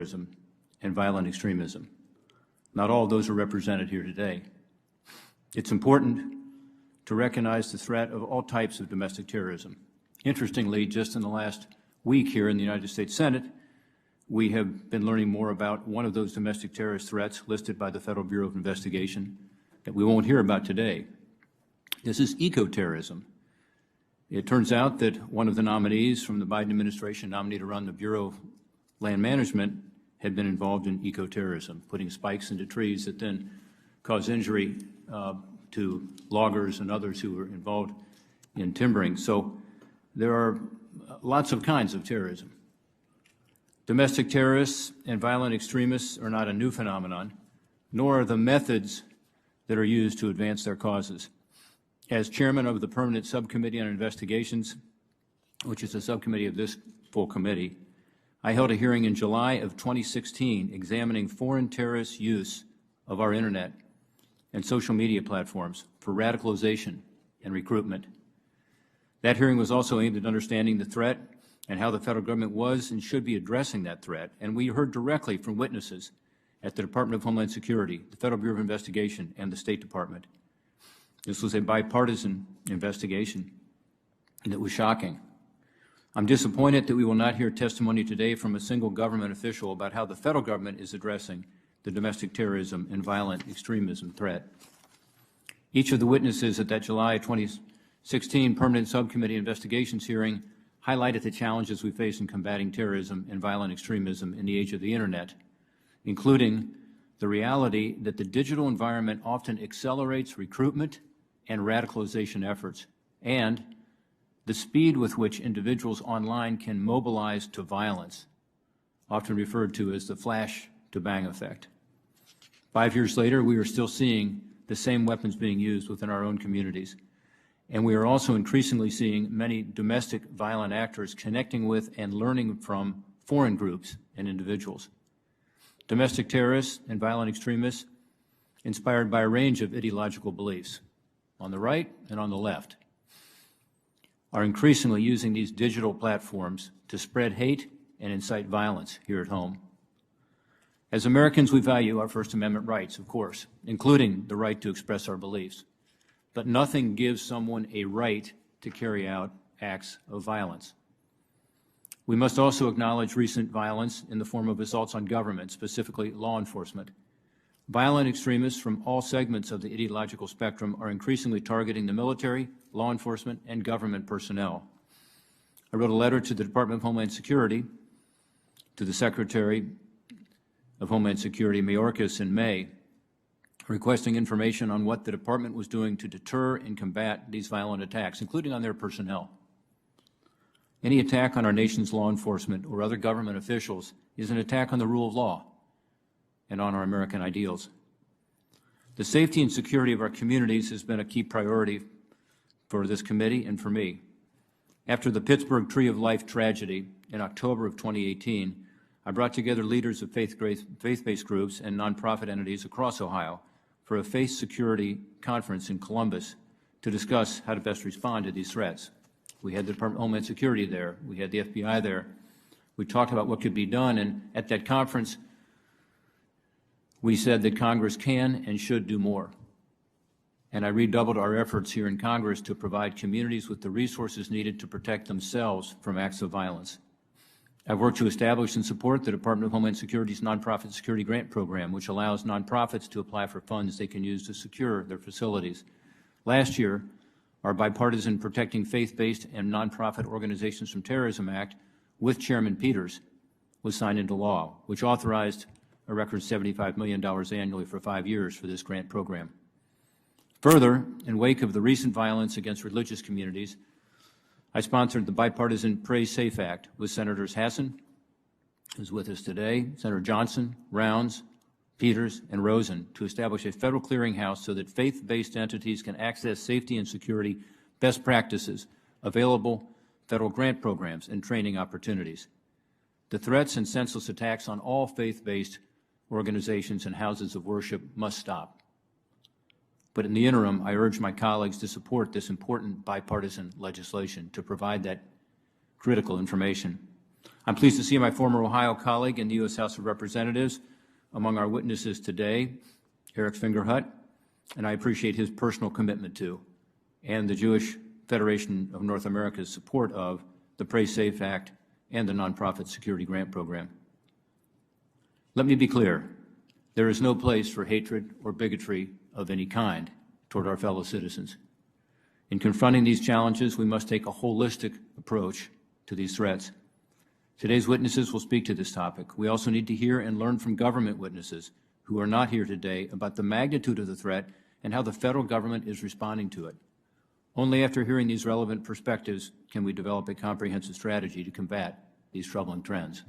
terrorism and violent extremism. Not all of those are represented here today. It's important to recognize the threat of all types of domestic terrorism. Interestingly, just in the last week here in the United States Senate, we have been learning more about one of those domestic terrorist threats listed by the Federal Bureau of Investigation that we won't hear about today. This is eco-terrorism. It turns out that one of the nominees from the Biden administration, nominated to run the Bureau of Land Management, had been involved in eco-terrorism, putting spikes into trees that then cause injury to loggers and others who were involved in timbering. So there are lots of kinds of terrorism. Domestic terrorists and violent extremists are not a new phenomenon, nor are the methods that are used to advance their causes. As chairman of the Permanent Subcommittee on Investigations, which is a subcommittee of this full committee, I held a hearing in July of 2016 examining foreign terrorists' use of our internet and social media platforms for radicalization and recruitment. That hearing was also aimed at understanding the threat and how the federal government was and should be addressing that threat. And we heard directly from witnesses at the Department of Homeland Security, the Federal Bureau of Investigation, and the State Department. This was a bipartisan investigation that was shocking. I'm disappointed that we will not hear testimony today from a single government official about how the federal government is addressing the domestic terrorism and violent extremism threat. Each of the witnesses at that July 2016 Permanent Subcommittee Investigations hearing highlighted the challenges we face in combating terrorism and violent extremism in the age of the Internet, including the reality that the digital environment often accelerates recruitment and radicalization efforts, and the speed with which individuals online can mobilize to violence, often referred to as the flash-to-bang effect. 5 years later, we are still seeing the same weapons being used within our own communities. And we are also increasingly seeing many domestic violent actors connecting with and learning from foreign groups and individuals. Domestic terrorists and violent extremists, inspired by a range of ideological beliefs, on the right and on the left, are increasingly using these digital platforms to spread hate and incite violence here at home. As Americans, we value our First Amendment rights, of course, including the right to express our beliefs. But nothing gives someone a right to carry out acts of violence. We must also acknowledge recent violence in the form of assaults on government, specifically law enforcement. Violent extremists from all segments of the ideological spectrum are increasingly targeting the military, law enforcement, and government personnel. I wrote a letter to the Department of Homeland Security, to the Secretary of Homeland Security, Mayorkas, in May, requesting information on what the department was doing to deter and combat these violent attacks, including on their personnel. Any attack on our nation's law enforcement or other government officials is an attack on the rule of law and on our American ideals. The safety and security of our communities has been a key priority for this committee and for me. After the Pittsburgh Tree of Life tragedy in October of 2018, I brought together leaders of faith-based groups and nonprofit entities across Ohio for a faith security conference in Columbus to discuss how to best respond to these threats. We had the Department of Homeland Security there. We had the FBI there. We talked about what could be done, and at that conference, we said that Congress can and should do more. And I redoubled our efforts here in Congress to provide communities with the resources needed to protect themselves from acts of violence. I've worked to establish and support the Department of Homeland Security's Nonprofit Security Grant Program, which allows nonprofits to apply for funds they can use to secure their facilities. Last year, our bipartisan Protecting Faith-Based and Nonprofit Organizations from Terrorism Act, with Chairman Peters, was signed into law, which authorized a record $75 million annually for 5 years for this grant program. Further, in wake of the recent violence against religious communities, I sponsored the bipartisan Pray Safe Act with Senators Hassan, who's with us today, Senator Johnson, Rounds, Peters, and Rosen, to establish a federal clearinghouse so that faith-based entities can access safety and security best practices, available federal grant programs, and training opportunities. The threats and senseless attacks on all faith-based organizations and houses of worship must stop. But in the interim, I urge my colleagues to support this important bipartisan legislation to provide that critical information. I'm pleased to see my former Ohio colleague in the U.S. House of Representatives among our witnesses today, Eric Fingerhut, and I appreciate his personal commitment to and the Jewish Federation of North America's support of the Pray Safe Act and the Nonprofit Security Grant Program. Let me be clear, there is no place for hatred or bigotry of any kind toward our fellow citizens. In confronting these challenges, we must take a holistic approach to these threats. Today's witnesses will speak to this topic. We also need to hear and learn from government witnesses who are not here today about the magnitude of the threat and how the federal government is responding to it. Only after hearing these relevant perspectives can we develop a comprehensive strategy to combat these troubling trends.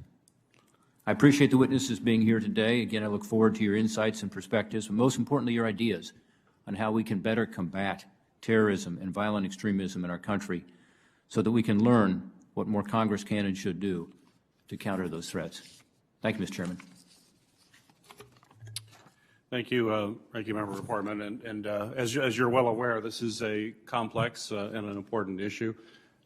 I appreciate the witnesses being here today. Again, I look forward to your insights and perspectives, but most importantly, your ideas on how we can better combat terrorism and violent extremism in our country so that we can learn what more Congress can and should do to counter those threats. Thank you, Mr. Chairman. Thank you, Ranking Member Portman. And as you're well aware, this is a complex and an important issue.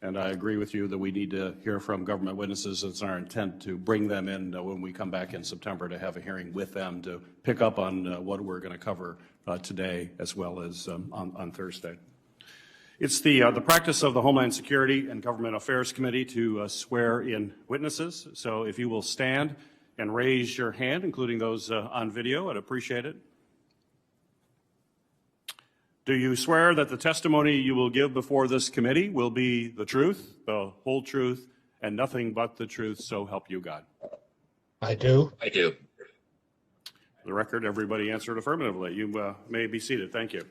And I agree with you that we need to hear from government witnesses. It's our intent to bring them in when we come back in September to have a hearing with them to pick up on what we're going to cover today as well as on Thursday. It's the practice of the Homeland Security and Government Affairs Committee to swear in witnesses. So if you will stand and raise your hand, including those on video, I'd appreciate it. Do you swear that the testimony you will give before this committee will be the truth, the whole truth, and nothing but the truth, so help you God? I do. I do. For the record, everybody answered affirmatively. You may be seated. Thank you.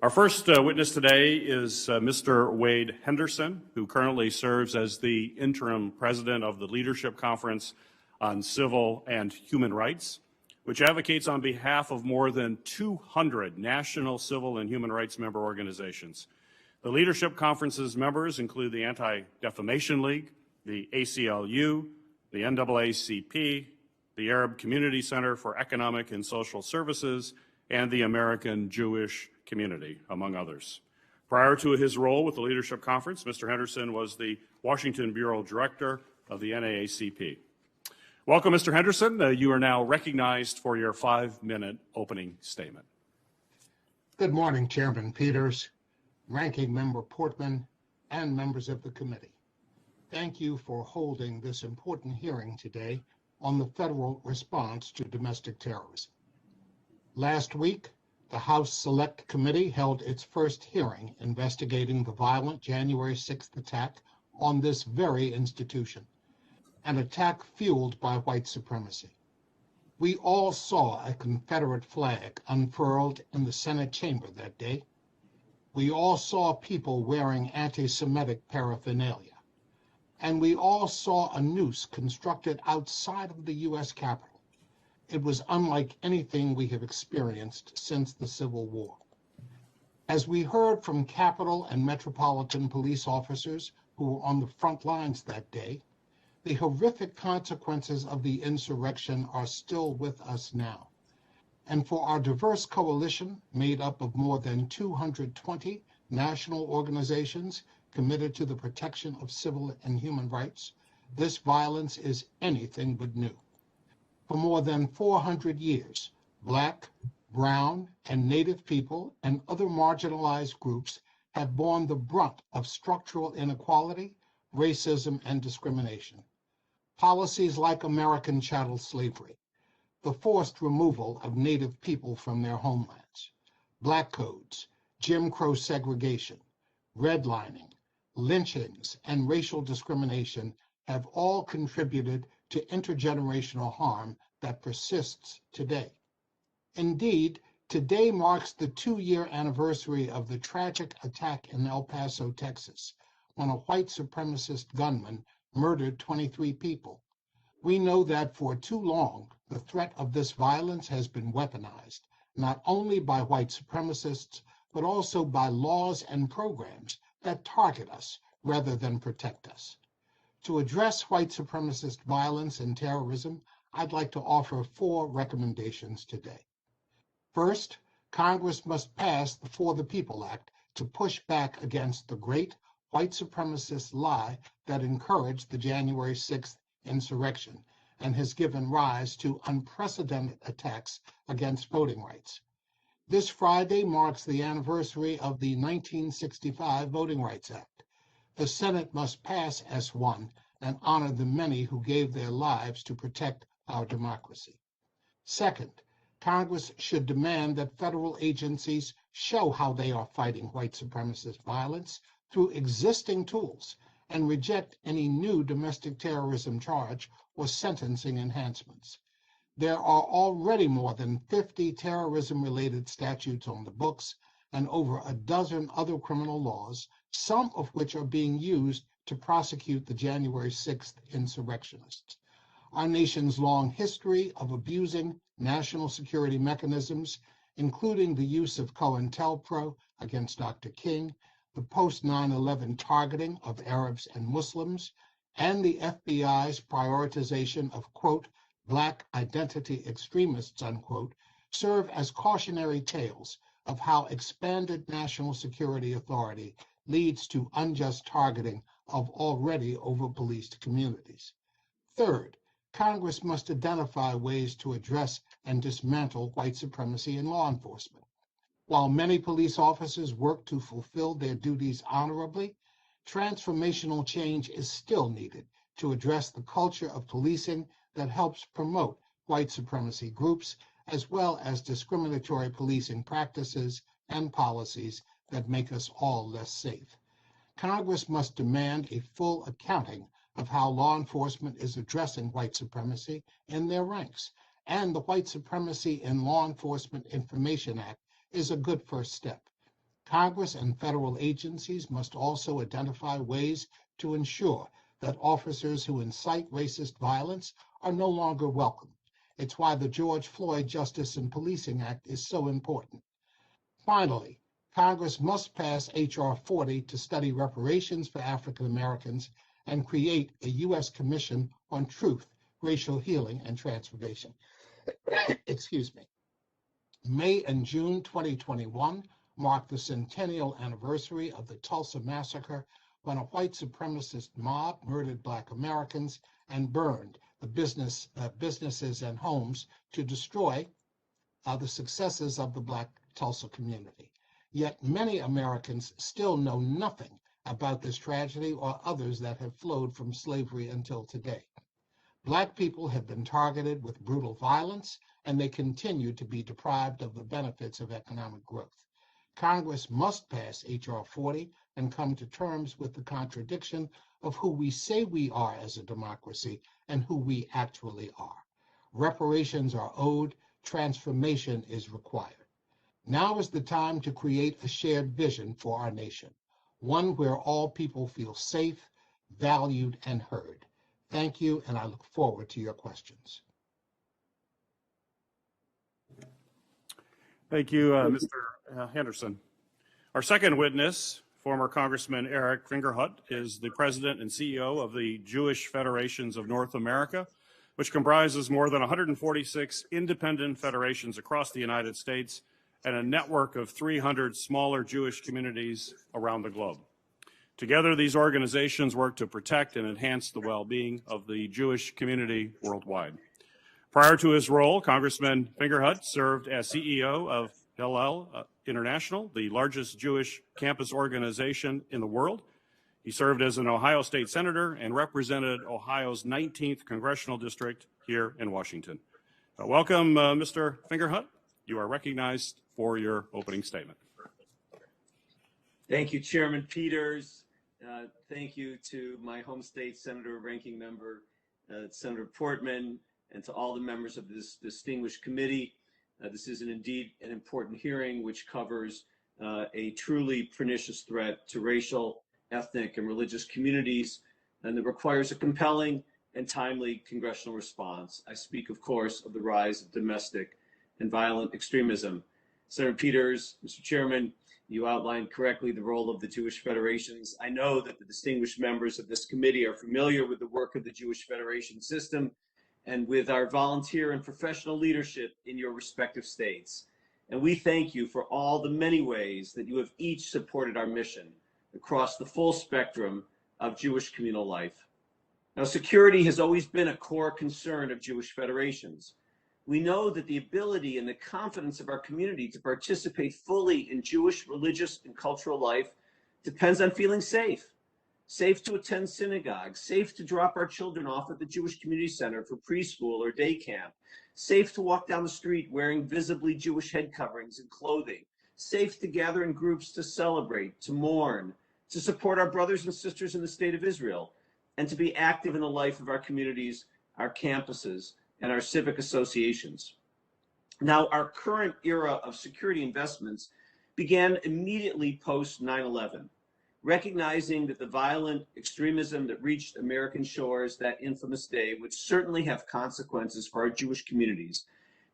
Our first witness today is Mr. Wade Henderson, who currently serves as the interim president of the Leadership Conference on Civil and Human Rights, which advocates on behalf of more than 200 national civil and human rights member organizations. The Leadership Conference's members include the Anti-Defamation League, the ACLU, the NAACP, the Arab Community Center for Economic and Social Services, and the American Jewish Community, among others. Prior to his role with the Leadership Conference, Mr. Henderson was the Washington Bureau Director of the NAACP. Welcome, Mr. Henderson. You are now recognized for your 5-minute opening statement. Good morning, Chairman Peters, Ranking Member Portman, and members of the committee. Thank you for holding this important hearing today on the federal response to domestic terrorism. Last week, the House Select Committee held its first hearing investigating the violent January 6th attack on this very institution, an attack fueled by white supremacy. We all saw a Confederate flag unfurled in the Senate chamber that day. We all saw people wearing anti-Semitic paraphernalia. And we all saw a noose constructed outside of the U.S. Capitol. It was unlike anything we have experienced since the Civil War. As we heard from Capitol and Metropolitan police officers who were on the front lines that day, the horrific consequences of the insurrection are still with us now. And for our diverse coalition, made up of more than 220 national organizations committed to the protection of civil and human rights, this violence is anything but new. For more than 400 years, Black, Brown, and Native people and other marginalized groups have borne the brunt of structural inequality, racism, and discrimination. Policies like American chattel slavery, the forced removal of Native people from their homelands, Black codes, Jim Crow segregation, redlining, lynchings, and racial discrimination have all contributed to intergenerational harm that persists today. Indeed, today marks the 2-year anniversary of the tragic attack in El Paso, Texas, when a white supremacist gunman murdered 23 people. We know that for too long, the threat of this violence has been weaponized, not only by white supremacists, but also by laws and programs that target us rather than protect us. To address white supremacist violence and terrorism, I'd like to offer 4 recommendations today. First, Congress must pass the For the People Act to push back against the great white supremacist lie that encouraged the January 6th insurrection and has given rise to unprecedented attacks against voting rights. This Friday marks the anniversary of the 1965 Voting Rights Act. The Senate must pass S1 and honor the many who gave their lives to protect our democracy. Second, Congress should demand that federal agencies show how they are fighting white supremacist violence through existing tools and reject any new domestic terrorism charge or sentencing enhancements. There are already more than 50 terrorism-related statutes on the books and over a dozen other criminal laws, some of which are being used to prosecute the January 6th insurrectionists. Our nation's long history of abusing national security mechanisms, including the use of COINTELPRO against Dr. King, the post-9/11 targeting of Arabs and Muslims, and the FBI's prioritization of, quote, Black identity extremists, unquote, serve as cautionary tales of how expanded national security authority leads to unjust targeting of already over-policed communities. Third, Congress must identify ways to address and dismantle white supremacy in law enforcement. While many police officers work to fulfill their duties honorably, transformational change is still needed to address the culture of policing that helps promote white supremacy groups, as well as discriminatory policing practices and policies that make us all less safe. Congress must demand a full accounting of how law enforcement is addressing white supremacy in their ranks, and the White Supremacy in Law Enforcement Information Act is a good first step. Congress and federal agencies must also identify ways to ensure that officers who incite racist violence are no longer welcome. It's why the George Floyd Justice and Policing Act is so important. Finally, Congress must pass H.R. 40 to study reparations for African Americans and create a U.S. Commission on Truth, Racial Healing, and Transformation. Excuse me. May and June 2021 mark the centennial anniversary of the Tulsa Massacre, when a white supremacist mob murdered Black Americans and burned the businesses and homes to destroy the successes of the Black Tulsa community. Yet many Americans still know nothing about this tragedy or others that have flowed from slavery until today. Black people have been targeted with brutal violence, and they continue to be deprived of the benefits of economic growth. Congress must pass H.R. 40 and come to terms with the contradiction of who we say we are as a democracy and who we actually are. Reparations are owed, transformation is required. Now is the time to create a shared vision for our nation, one where all people feel safe, valued, and heard. Thank you, and I look forward to your questions. Thank you, Mr. Henderson. Our second witness, former Congressman Eric Fingerhut, is the president and CEO of the Jewish Federations of North America, which comprises more than 146 independent federations across the United States and a network of 300 smaller Jewish communities around the globe. Together, these organizations work to protect and enhance the well-being of the Jewish community worldwide. Prior to his role, Congressman Fingerhut served as CEO of Hillel International, the largest Jewish campus organization in the world. He served as an Ohio State Senator and represented Ohio's 19th Congressional District here in Washington. Welcome, Mr. Fingerhut. You are recognized for your opening statement. Thank you, Chairman Peters. Thank you to my home state Senator Ranking Member Senator Portman, and to all the members of this distinguished committee. This is indeed an important hearing which covers a truly pernicious threat to racial, ethnic, and religious communities, and that requires a compelling and timely congressional response. I speak, of course, of the rise of domestic and violent extremism. Senator Peters, Mr. Chairman, you outlined correctly the role of the Jewish Federations. I know that the distinguished members of this committee are familiar with the work of the Jewish Federation system and with our volunteer and professional leadership in your respective states. And we thank you for all the many ways that you have each supported our mission across the full spectrum of Jewish communal life. Now, security has always been a core concern of Jewish federations. We know that the ability and the confidence of our community to participate fully in Jewish religious and cultural life depends on feeling safe. Safe to attend synagogue, safe to drop our children off at the Jewish Community Center for preschool or day camp, safe to walk down the street wearing visibly Jewish head coverings and clothing, safe to gather in groups to celebrate, to mourn, to support our brothers and sisters in the state of Israel, and to be active in the life of our communities, our campuses, and our civic associations. Now, our current era of security investments began immediately post 9/11. Recognizing that the violent extremism that reached American shores that infamous day would certainly have consequences for our Jewish communities,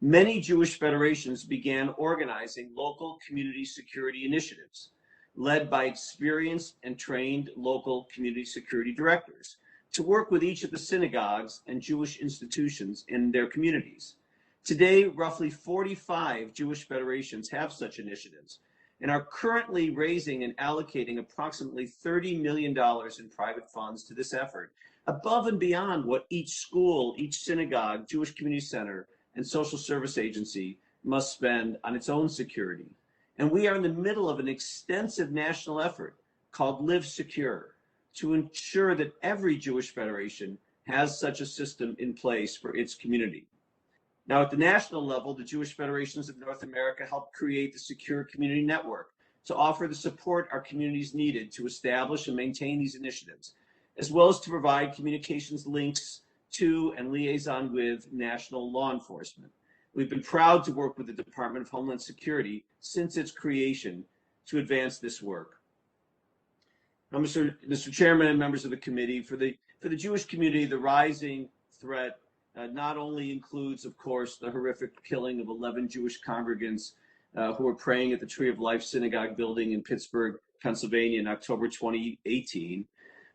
many Jewish federations began organizing local community security initiatives, led by experienced and trained local community security directors, to work with each of the synagogues and Jewish institutions in their communities. Today, roughly 45 Jewish federations have such initiatives, and are currently raising and allocating approximately $30 million in private funds to this effort, above and beyond what each school, each synagogue, Jewish community center, and social service agency must spend on its own security. And we are in the middle of an extensive national effort called Live Secure to ensure that every Jewish federation has such a system in place for its community. Now, at the national level, the Jewish Federations of North America helped create the Secure Community Network to offer the support our communities needed to establish and maintain these initiatives, as well as to provide communications links to and liaison with national law enforcement. We've been proud to work with the Department of Homeland Security since its creation to advance this work. Now, Mr. Chairman and members of the committee, for the Jewish community, the rising threat not only includes, of course, the horrific killing of 11 Jewish congregants who were praying at the Tree of Life Synagogue building in Pittsburgh, Pennsylvania in October 2018,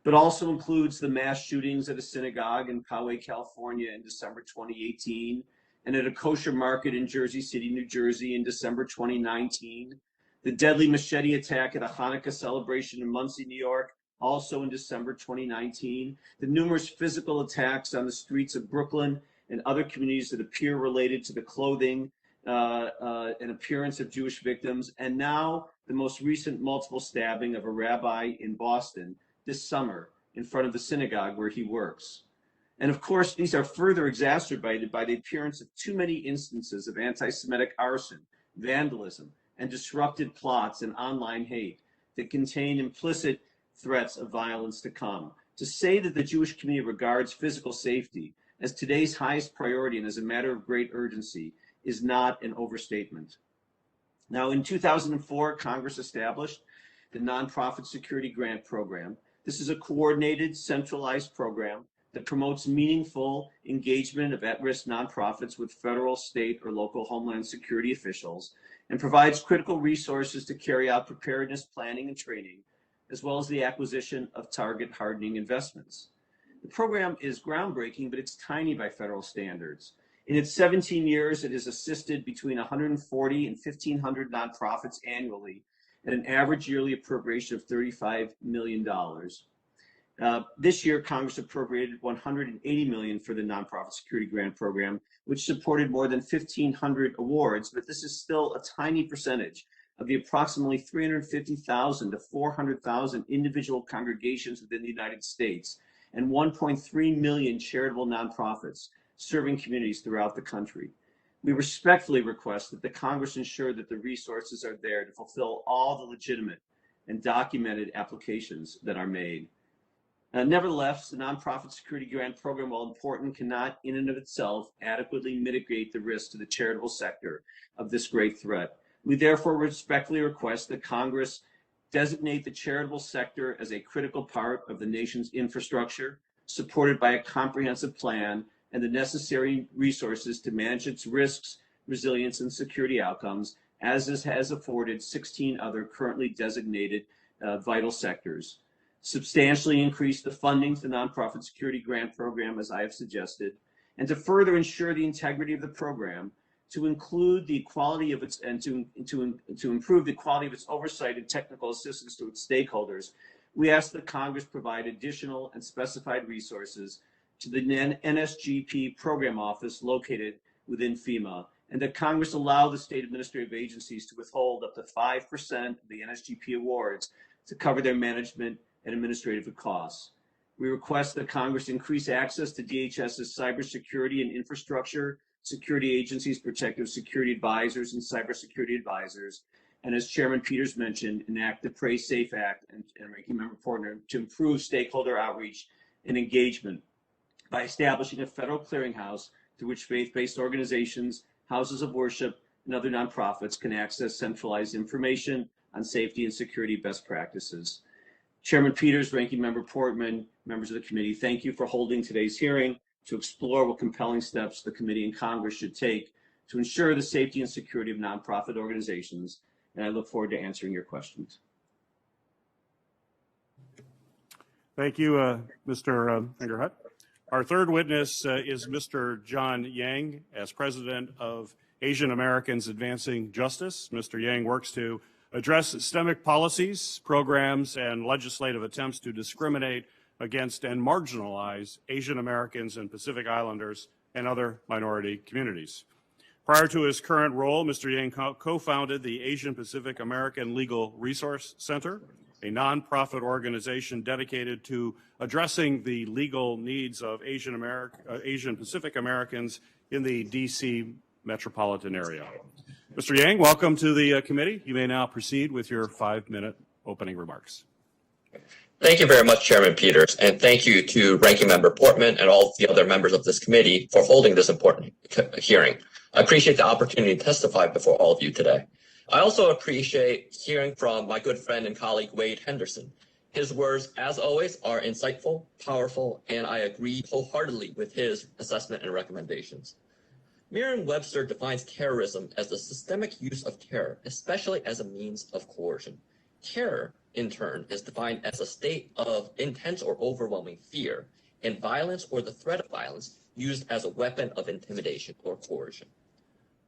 but also includes the mass shootings at a synagogue in Poway, California in December 2018, and at a kosher market in Jersey City, New Jersey in December 2019, the deadly machete attack at a Hanukkah celebration in Muncie, New York, also in December 2019, the numerous physical attacks on the streets of Brooklyn and other communities that appear related to the clothing and appearance of Jewish victims, and now the most recent multiple stabbing of a rabbi in Boston this summer in front of the synagogue where he works. And of course, these are further exacerbated by the appearance of too many instances of anti-Semitic arson, vandalism, and disrupted plots and online hate that contain implicit threats of violence to come. To say that the Jewish community regards physical safety as today's highest priority and as a matter of great urgency is not an overstatement. Now, in 2004, Congress established the Nonprofit Security Grant Program. This is a coordinated, centralized program that promotes meaningful engagement of at-risk nonprofits with federal, state, or local Homeland Security officials, and provides critical resources to carry out preparedness planning and training, as well as the acquisition of target hardening investments. The program is groundbreaking, but it's tiny by federal standards. In its 17 years, it has assisted between 140 and 1,500 nonprofits annually at an average yearly appropriation of $35 million. This year, Congress appropriated $180 million for the Nonprofit Security Grant Program, which supported more than 1,500 awards, but this is still a tiny percentage of the approximately 350,000 to 400,000 individual congregations within the United States and 1.3 million charitable nonprofits serving communities throughout the country. We respectfully request that the Congress ensure that the resources are there to fulfill all the legitimate and documented applications that are made. Nevertheless, the Nonprofit Security Grant Program, while important, cannot in and of itself adequately mitigate the risk to the charitable sector of this great threat. We therefore respectfully request that Congress designate the charitable sector as a critical part of the nation's infrastructure, supported by a comprehensive plan and the necessary resources to manage its risks, resilience, and security outcomes, as this has afforded 16 other currently designated vital sectors. Substantially increase the funding to the Nonprofit Security Grant Program, as I have suggested, and to further ensure the integrity of the program, to include the quality of its and to improve the quality of its oversight and technical assistance to its stakeholders, we ask that Congress provide additional and specified resources to the NSGP program office located within FEMA, and that Congress allow the state administrative agencies to withhold up to 5% of the NSGP awards to cover their management and administrative costs. We request that Congress increase access to DHS's cybersecurity and infrastructure security agencies, protective security advisors, and cybersecurity advisors. And as Chairman Peters mentioned, enact the Pray Safe Act and Ranking Member Portner to improve stakeholder outreach and engagement by establishing a federal clearinghouse through which faith-based organizations, houses of worship, and other nonprofits can access centralized information on safety and security best practices. Chairman Peters, Ranking Member Portman, members of the committee, thank you for holding today's hearing to explore what compelling steps the committee and Congress should take to ensure the safety and security of nonprofit organizations. And I look forward to answering your questions. Thank you, Mr. Fingerhut. Our third witness is Mr. John Yang, as president of Asian Americans Advancing Justice. Mr. Yang works to address systemic policies, programs, and legislative attempts to discriminate against and marginalize Asian Americans and Pacific Islanders and other minority communities. Prior to his current role, Mr. Yang co-founded the Asian Pacific American Legal Resource Center, a nonprofit organization dedicated to addressing the legal needs of Asian Pacific Americans in the D.C. metropolitan area. Mr. Yang, welcome to the committee. You may now proceed with your 5-minute opening remarks. Thank you very much, Chairman Peters, and thank you to Ranking Member Portman and all the other members of this committee for holding this important hearing. I appreciate the opportunity to testify before all of you today. I also appreciate hearing from my good friend and colleague, Wade Henderson. His words, as always, are insightful, powerful, and I agree wholeheartedly with his assessment and recommendations. Merriam-Webster defines terrorism as the systemic use of terror, especially as a means of coercion. Terror, in turn, is defined as a state of intense or overwhelming fear, and violence or the threat of violence used as a weapon of intimidation or coercion.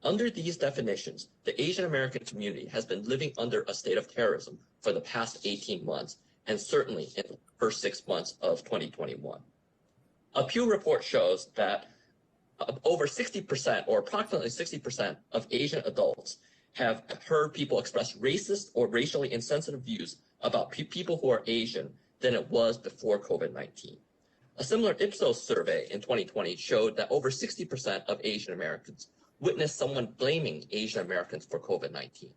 Under these definitions, the Asian American community has been living under a state of terrorism for the past 18 months, and certainly in the first 6 months of 2021. A Pew report shows that over 60%, or approximately 60% of Asian adults have heard people express racist or racially insensitive views about people who are Asian than it was before COVID-19. A similar Ipsos survey in 2020 showed that over 60% of Asian Americans witnessed someone blaming Asian Americans for COVID-19.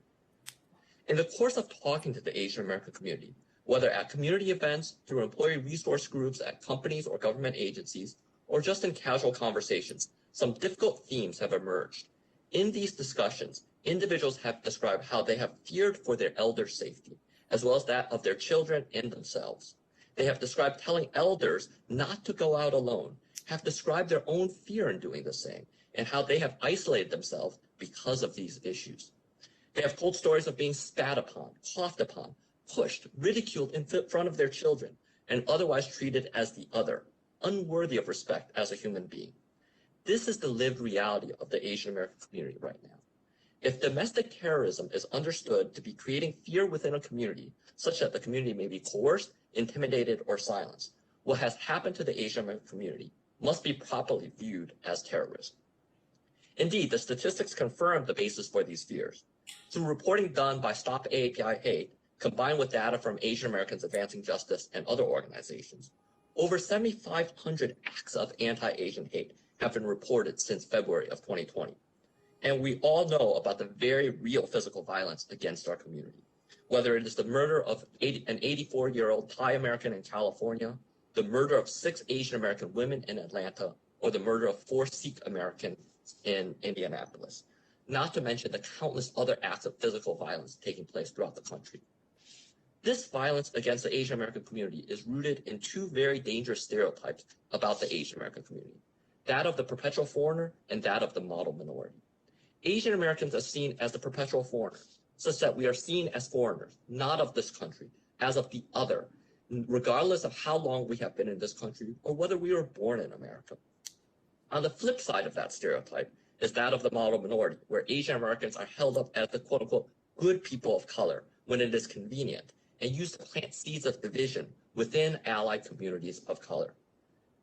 In the course of talking to the Asian American community, whether at community events, through employee resource groups at companies or government agencies, or just in casual conversations, some difficult themes have emerged. In these discussions, individuals have described how they have feared for their elders' safety, as well as that of their children and themselves. They have described telling elders not to go out alone, have described their own fear in doing the same, and how they have isolated themselves because of these issues. They have told stories of being spat upon, coughed upon, pushed, ridiculed in front of their children, and otherwise treated as the other, unworthy of respect as a human being. This is the lived reality of the Asian American community right now. If domestic terrorism is understood to be creating fear within a community, such that the community may be coerced, intimidated, or silenced, what has happened to the Asian American community must be properly viewed as terrorism. Indeed, the statistics confirm the basis for these fears. Through reporting done by Stop AAPI Hate, combined with data from Asian Americans Advancing Justice and other organizations, over 7,500 acts of anti-Asian hate have been reported since February of 2020. And we all know about the very real physical violence against our community, whether it is the murder of an 84-year-old Thai American in California, the murder of 6 Asian American women in Atlanta, or the murder of 4 Sikh Americans in Indianapolis, not to mention the countless other acts of physical violence taking place throughout the country. This violence against the Asian American community is rooted in 2 very dangerous stereotypes about the Asian American community, that of the perpetual foreigner and that of the model minority. Asian Americans are seen as the perpetual foreigner, such that we are seen as foreigners, not of this country, as of the other, regardless of how long we have been in this country or whether we were born in America. On the flip side of that stereotype, is that of the model minority, where Asian Americans are held up as the quote-unquote good people of color when it is convenient, and used to plant seeds of division within allied communities of color.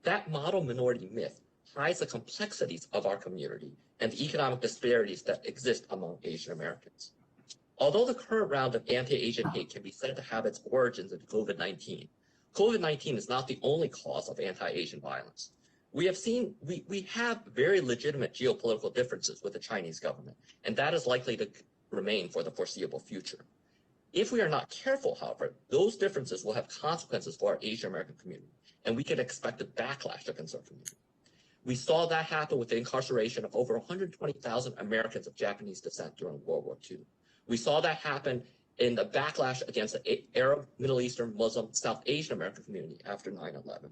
That model minority myth hides the complexities of our community and the economic disparities that exist among Asian Americans. Although the current round of anti-Asian hate can be said to have its origins in COVID-19, COVID-19 is not the only cause of anti-Asian violence. We have very legitimate geopolitical differences with the Chinese government, and that is likely to remain for the foreseeable future. If we are not careful, however, those differences will have consequences for our Asian American community, and we can expect a backlash against our community. We saw that happen with the incarceration of over 120,000 Americans of Japanese descent during World War II. We saw that happen in the backlash against the Arab, Middle Eastern, Muslim, South Asian American community after 9/11.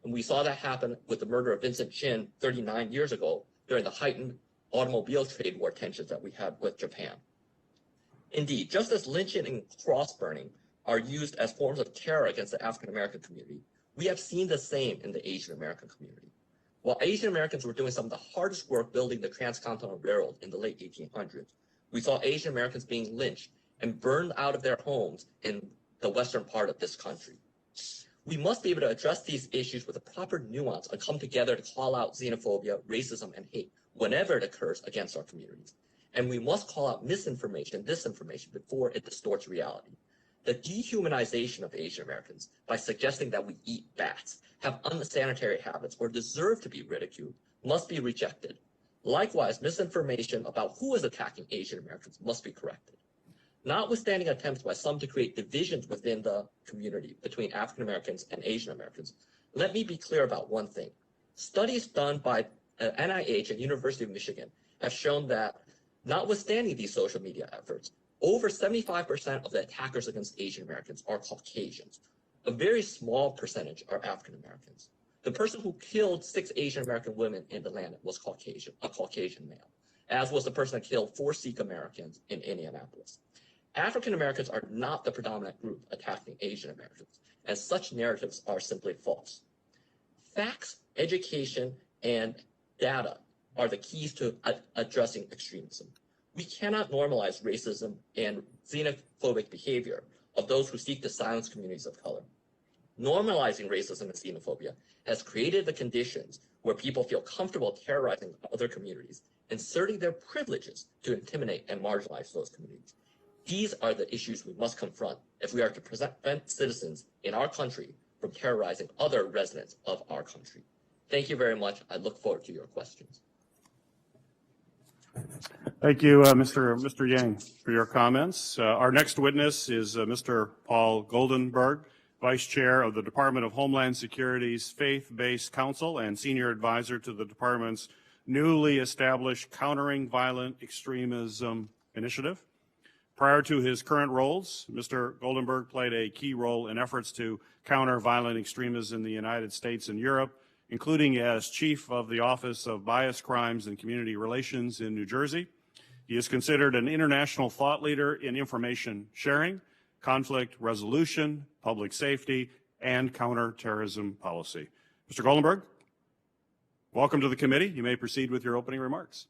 And we saw that happen with the murder of Vincent Chin 39 years ago during the heightened automobile trade war tensions that we had with Japan. Indeed, just as lynching and cross burning are used as forms of terror against the African American community, we have seen the same in the Asian American community. While Asian Americans were doing some of the hardest work building the transcontinental railroad in the late 1800s, we saw Asian Americans being lynched and burned out of their homes in the western part of this country. We must be able to address these issues with a proper nuance and come together to call out xenophobia, racism, and hate whenever it occurs against our communities. And we must call out misinformation, disinformation, before it distorts reality. The dehumanization of Asian Americans by suggesting that we eat bats, have unsanitary habits, or deserve to be ridiculed must be rejected. Likewise, misinformation about who is attacking Asian Americans must be corrected. Notwithstanding attempts by some to create divisions within the community between African Americans and Asian Americans, let me be clear about one thing. Studies done by NIH and University of Michigan have shown that notwithstanding these social media efforts, over 75% of the attackers against Asian Americans are Caucasians. A very small percentage are African Americans. The person who killed 6 Asian American women in Atlanta was a Caucasian male, as was the person that killed 4 Sikh Americans in Indianapolis. African Americans are not the predominant group attacking Asian Americans, and such narratives are simply false. Facts, education, and data are the keys to addressing extremism. We cannot normalize racism and xenophobic behavior of those who seek to silence communities of color. Normalizing racism and xenophobia has created the conditions where people feel comfortable terrorizing other communities, inserting their privileges to intimidate and marginalize those communities. These are the issues we must confront if we are to prevent citizens in our country from terrorizing other residents of our country. Thank you very much. I look forward to your questions. Thank you, Mr. Yang, for your comments. Our next witness is Mr. Paul Goldenberg, Vice Chair of the Department of Homeland Security's Faith-Based Council and Senior Advisor to the Department's newly established Countering Violent Extremism Initiative. Prior to his current roles, Mr. Goldenberg played a key role in efforts to counter violent extremism in the United States and Europe, including as Chief of the Office of Bias, Crimes, and Community Relations in New Jersey. He is considered an international thought leader in information sharing, conflict resolution, public safety, and counterterrorism policy. Mr. Goldenberg, welcome to the committee. You may proceed with your opening remarks.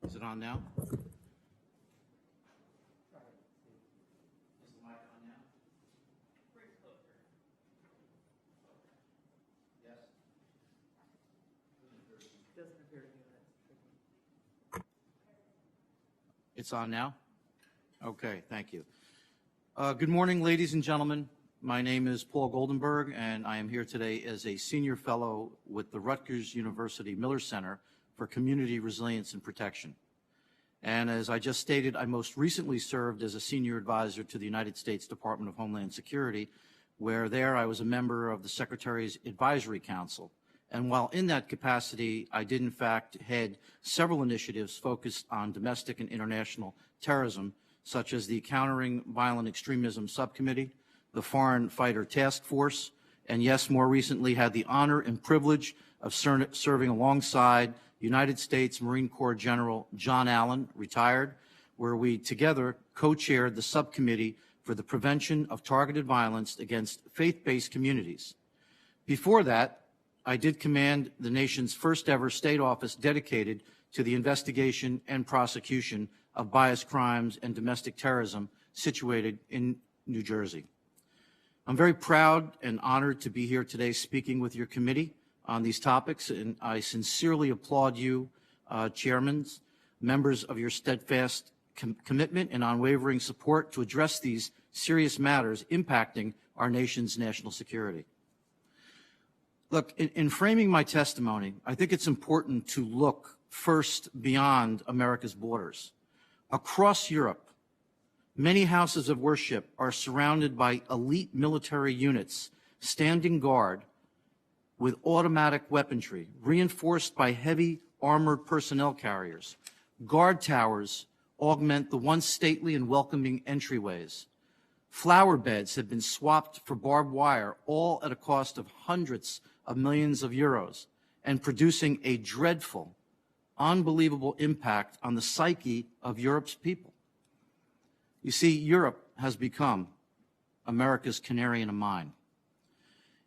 Is it on now? Is the mic on now? Yes. Doesn't appear to be. It's on now? Okay, thank you. Good morning, ladies and gentlemen. My name is Paul Goldenberg, and I am here today as a senior fellow with the Rutgers University Miller Center for Community Resilience and Protection. And as I just stated, I most recently served as a senior advisor to the United States Department of Homeland Security, where there I was a member of the Secretary's Advisory Council. And while in that capacity, I did in fact head several initiatives focused on domestic and international terrorism, such as the Countering Violent Extremism Subcommittee, the Foreign Fighter Task Force, and yes, more recently had the honor and privilege of serving alongside United States Marine Corps General John Allen, retired, where we together co-chaired the subcommittee for the prevention of targeted violence against faith-based communities. Before that, I did command the nation's first ever state office dedicated to the investigation and prosecution of bias crimes and domestic terrorism, situated in New Jersey. I'm very proud and honored to be here today speaking with your committee on these topics, and I sincerely applaud you, chairmen, members of your steadfast commitment and unwavering support to address these serious matters impacting our nation's national security. Look, in framing my testimony, I think it's important to look first beyond America's borders. Across Europe, many houses of worship are surrounded by elite military units standing guard with automatic weaponry, reinforced by heavy armored personnel carriers. Guard towers augment the once stately and welcoming entryways. Flower beds have been swapped for barbed wire, all at a cost of hundreds of millions of euros, and producing a dreadful, unbelievable impact on the psyche of Europe's people. You see, Europe has become America's canary in a mine.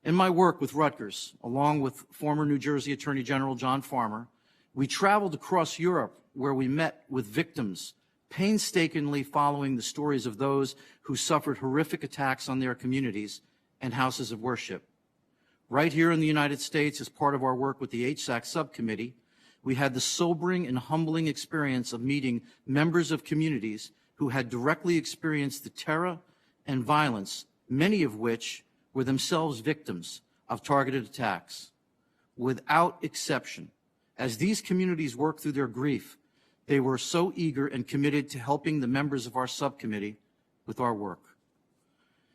In my work with Rutgers, along with former New Jersey Attorney General John Farmer, we traveled across Europe where we met with victims, painstakingly following the stories of those who suffered horrific attacks on their communities and houses of worship. Right here in the United States, as part of our work with the HSAC subcommittee, we had the sobering and humbling experience of meeting members of communities who had directly experienced the terror and violence, many of which were themselves victims of targeted attacks. Without exception, as these communities worked through their grief, they were so eager and committed to helping the members of our subcommittee with our work.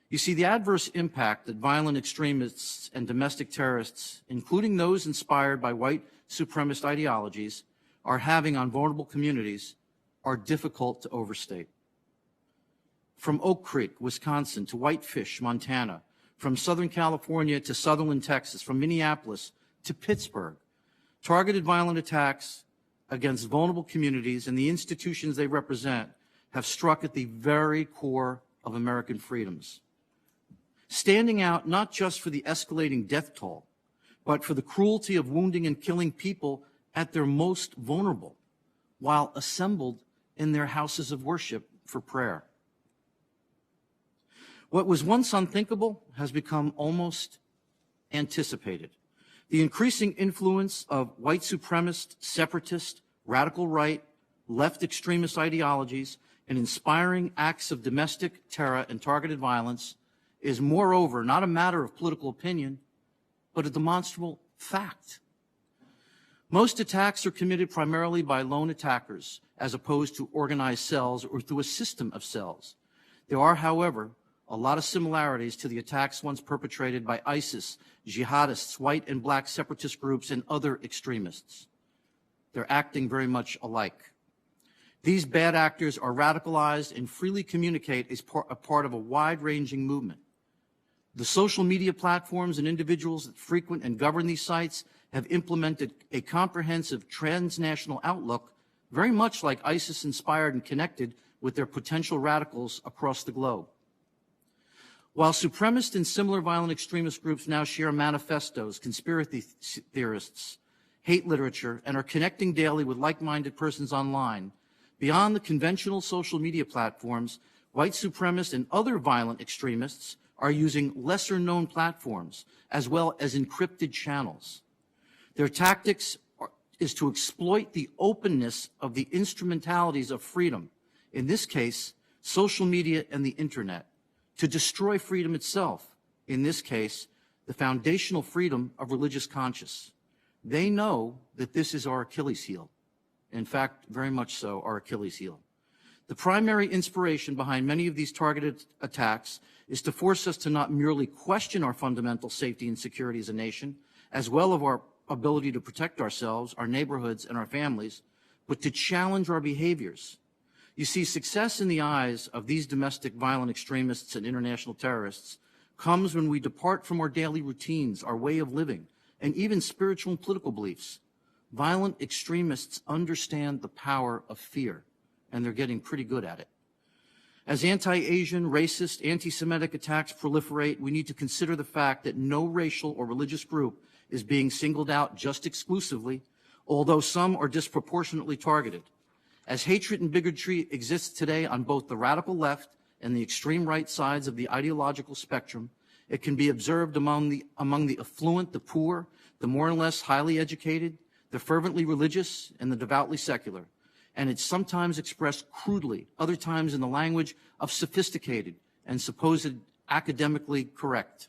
You see, the adverse impact that violent extremists and domestic terrorists, including those inspired by white supremacist ideologies, are having on vulnerable communities are difficult to overstate. From Oak Creek, Wisconsin, to Whitefish, Montana, from Southern California to Sutherland, Texas, from Minneapolis to Pittsburgh, targeted violent attacks against vulnerable communities and the institutions they represent have struck at the very core of American freedoms. Standing out not just for the escalating death toll, but for the cruelty of wounding and killing people at their most vulnerable, while assembled in their houses of worship for prayer. What was once unthinkable has become almost anticipated. The increasing influence of white supremacist, separatist, radical right, left extremist ideologies and inspiring acts of domestic terror and targeted violence is moreover not a matter of political opinion, but a demonstrable fact. Most attacks are committed primarily by lone attackers as opposed to organized cells or through a system of cells. There are, however, a lot of similarities to the attacks once perpetrated by ISIS, jihadists, white and black separatist groups, and other extremists. They're acting very much alike. These bad actors are radicalized and freely communicate as a part of a wide-ranging movement. The social media platforms and individuals that frequent and govern these sites have implemented a comprehensive transnational outlook, very much like ISIS inspired and connected with their potential radicals across the globe. While supremacist and similar violent extremist groups now share manifestos, conspiracy theorists, hate literature, and are connecting daily with like-minded persons online, beyond the conventional social media platforms, white supremacists and other violent extremists are using lesser-known platforms as well as encrypted channels. Their tactics is to exploit the openness of the instrumentalities of freedom, in this case, social media and the internet, to destroy freedom itself, in this case, the foundational freedom of religious conscience. They know that this is our Achilles heel. In fact, very much so, our Achilles heel. The primary inspiration behind many of these targeted attacks is to force us to not merely question our fundamental safety and security as a nation, as well as our ability to protect ourselves, our neighborhoods, and our families, but to challenge our behaviors. You see, success in the eyes of these domestic violent extremists and international terrorists comes when we depart from our daily routines, our way of living, and even spiritual and political beliefs. Violent extremists understand the power of fear, and they're getting pretty good at it. As anti-Asian, racist, anti-Semitic attacks proliferate, we need to consider the fact that no racial or religious group is being singled out just exclusively, although some are disproportionately targeted. As hatred and bigotry exists today on both the radical left and the extreme right sides of the ideological spectrum, it can be observed among the affluent, the poor, the more or less highly educated, the fervently religious, and the devoutly secular. And it's sometimes expressed crudely, other times in the language of sophisticated and supposed academically correct.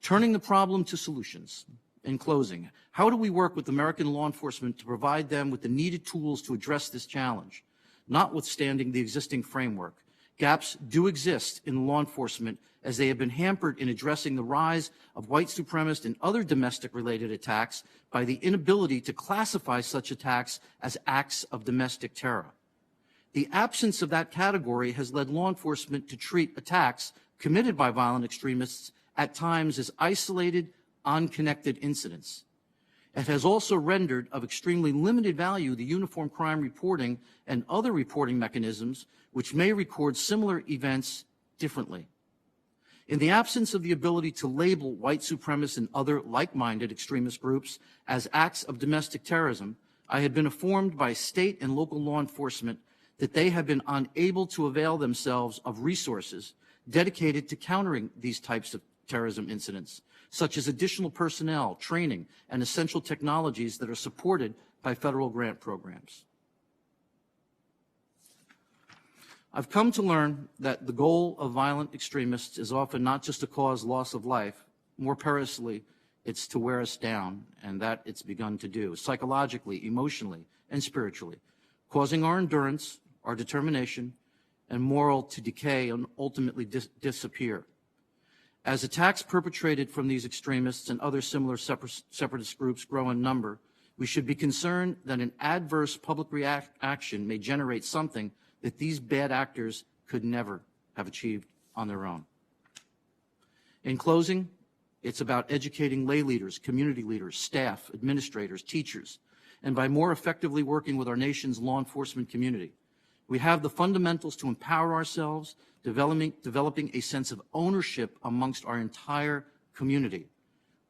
Turning the problem to solutions. In closing, how do we work with American law enforcement to provide them with the needed tools to address this challenge? Notwithstanding the existing framework, gaps do exist in law enforcement as they have been hampered in addressing the rise of white supremacist and other domestic-related attacks by the inability to classify such attacks as acts of domestic terror. The absence of that category has led law enforcement to treat attacks committed by violent extremists at times as isolated, unconnected incidents. It has also rendered of extremely limited value the uniform crime reporting and other reporting mechanisms which may record similar events differently. In the absence of the ability to label white supremacists and other like-minded extremist groups as acts of domestic terrorism, I had been informed by state and local law enforcement that they have been unable to avail themselves of resources dedicated to countering these types of terrorism incidents, such as additional personnel, training, and essential technologies that are supported by federal grant programs. I've come to learn that the goal of violent extremists is often not just to cause loss of life, more perilously, it's to wear us down, and that it's begun to do, psychologically, emotionally, and spiritually, causing our endurance, our determination, and moral to decay and ultimately disappear. As attacks perpetrated from these extremists and other similar separatist groups grow in number, we should be concerned that an adverse public reaction may generate something that these bad actors could never have achieved on their own. In closing, it's about educating lay leaders, community leaders, staff, administrators, teachers, and by more effectively working with our nation's law enforcement community. We have the fundamentals to empower ourselves, developing a sense of ownership amongst our entire community,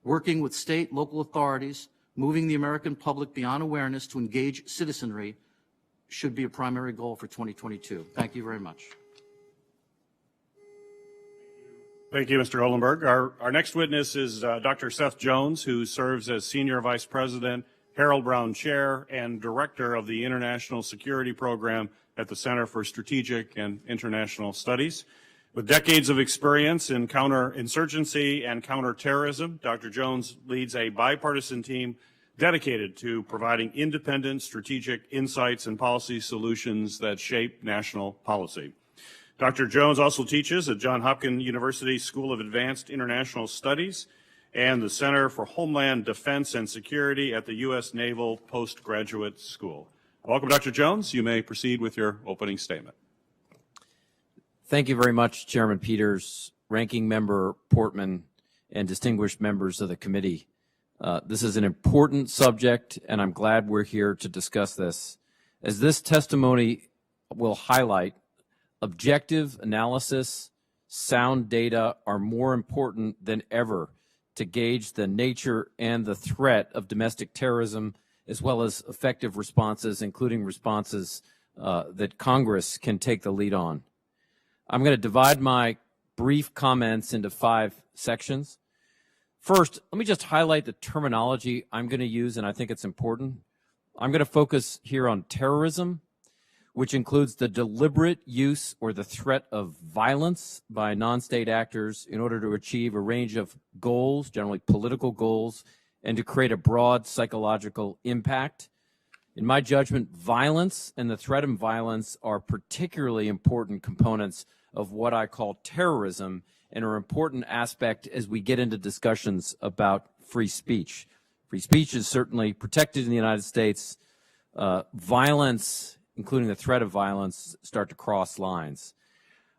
working with state, local authorities, moving the American public beyond awareness to engage citizenry should be a primary goal for 2022. Thank you very much. Thank you, Mr. Goldenberg. Our next witness is Dr. Seth Jones, who serves as Senior Vice President, Harold Brown Chair, and Director of the International Security Program at the Center for Strategic and International Studies. With decades of experience in counterinsurgency and counterterrorism, Dr. Jones leads a bipartisan team dedicated to providing independent strategic insights and policy solutions that shape national policy. Dr. Jones also teaches at Johns Hopkins University School of Advanced International Studies and the Center for Homeland Defense and Security at the U.S. Naval Postgraduate School. Welcome, Dr. Jones. You may proceed with your opening statement. Thank you very much, Chairman Peters, Ranking Member Portman, and distinguished members of the committee. This is an important subject, and I'm glad we're here to discuss this. As this testimony will highlight, objective analysis, sound data are more important than ever to gauge the nature and the threat of domestic terrorism, as well as effective responses, including responses that Congress can take the lead on. I'm going to divide my brief comments into 5 sections. First, let me just highlight the terminology I'm going to use, and I think it's important. I'm going to focus here on terrorism, which includes the deliberate use or the threat of violence by non-state actors in order to achieve a range of goals, generally political goals, and to create a broad psychological impact. In my judgment, violence and the threat of violence are particularly important components of what I call terrorism, and are an important aspect as we get into discussions about free speech. Free speech is certainly protected in the United States. Violence, including the threat of violence, start to cross lines.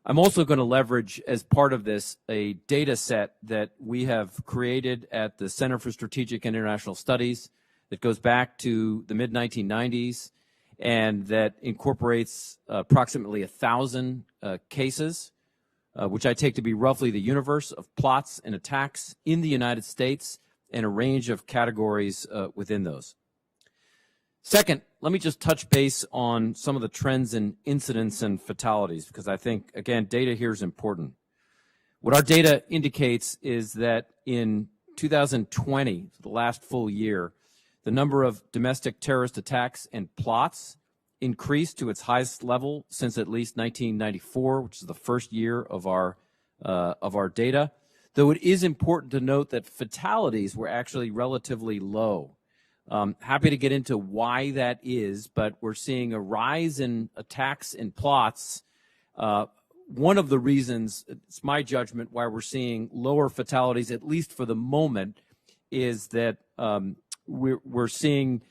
I'm also going to leverage, as part of this, a data set that we have created at the Center for Strategic and International Studies that goes back to the mid-1990s and that incorporates approximately 1,000 cases, which I take to be roughly the universe of plots and attacks in the United States and a range of categories within those. Second, let me just touch base on some of the trends in incidents and fatalities, because I think, again, data here is important. What our data indicates is that in 2020, the last full year, the number of domestic terrorist attacks and plots increased to its highest level since at least 1994, which is the first year of our data. Though it is important to note that fatalities were actually relatively low. Happy to get into why that is, but we're seeing a rise in attacks and plots. One of the reasons, it's my judgment, why we're seeing lower fatalities, at least for the moment, is that we're seeing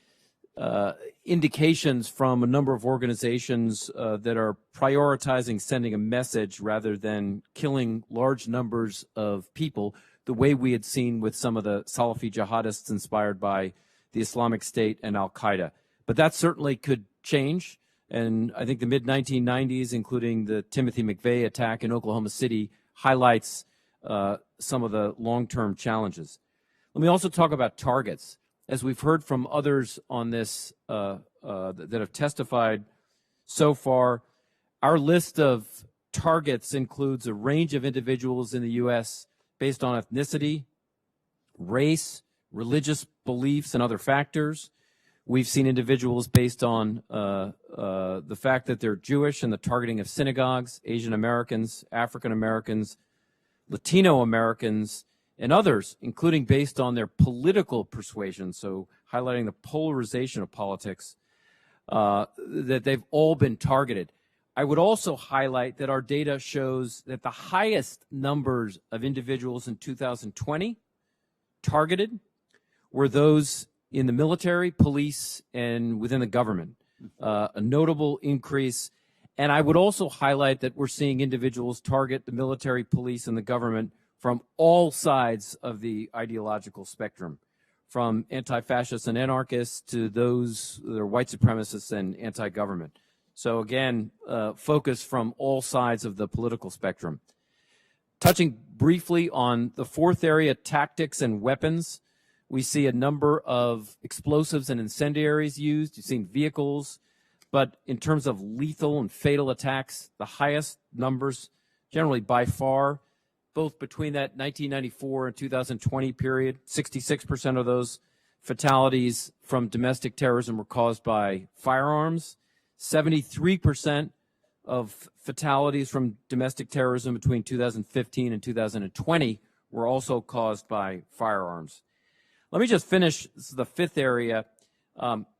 indications from a number of organizations that are prioritizing sending a message rather than killing large numbers of people, the way we had seen with some of the Salafi jihadists inspired by the Islamic State and Al-Qaeda. But that certainly could change, and I think the mid-1990s, including the Timothy McVeigh attack in Oklahoma City, highlights some of the long-term challenges. Let me also talk about targets. As we've heard from others on this that have testified so far, our list of targets includes a range of individuals in the U.S. based on ethnicity, race, religious beliefs, and other factors. We've seen individuals based on the fact that they're Jewish and the targeting of synagogues, Asian Americans, African Americans, Latino Americans, and others, including based on their political persuasion, so highlighting the polarization of politics, that they've all been targeted. I would also highlight that our data shows that the highest numbers of individuals in 2020 targeted were those in the military, police, and within the government, a notable increase. And I would also highlight that we're seeing individuals target the military, police, and the government from all sides of the ideological spectrum, from anti-fascists and anarchists to those that are white supremacists and anti-government. So again, focus from all sides of the political spectrum. Touching briefly on the fourth area, tactics and weapons, we see a number of explosives and incendiaries used. You've seen vehicles, but in terms of lethal and fatal attacks, the highest numbers, generally by far, both between that 1994 and 2020 period, 66% of those fatalities from domestic terrorism were caused by firearms. 73% of fatalities from domestic terrorism between 2015 and 2020 were also caused by firearms. Let me just finish. This is the fifth area.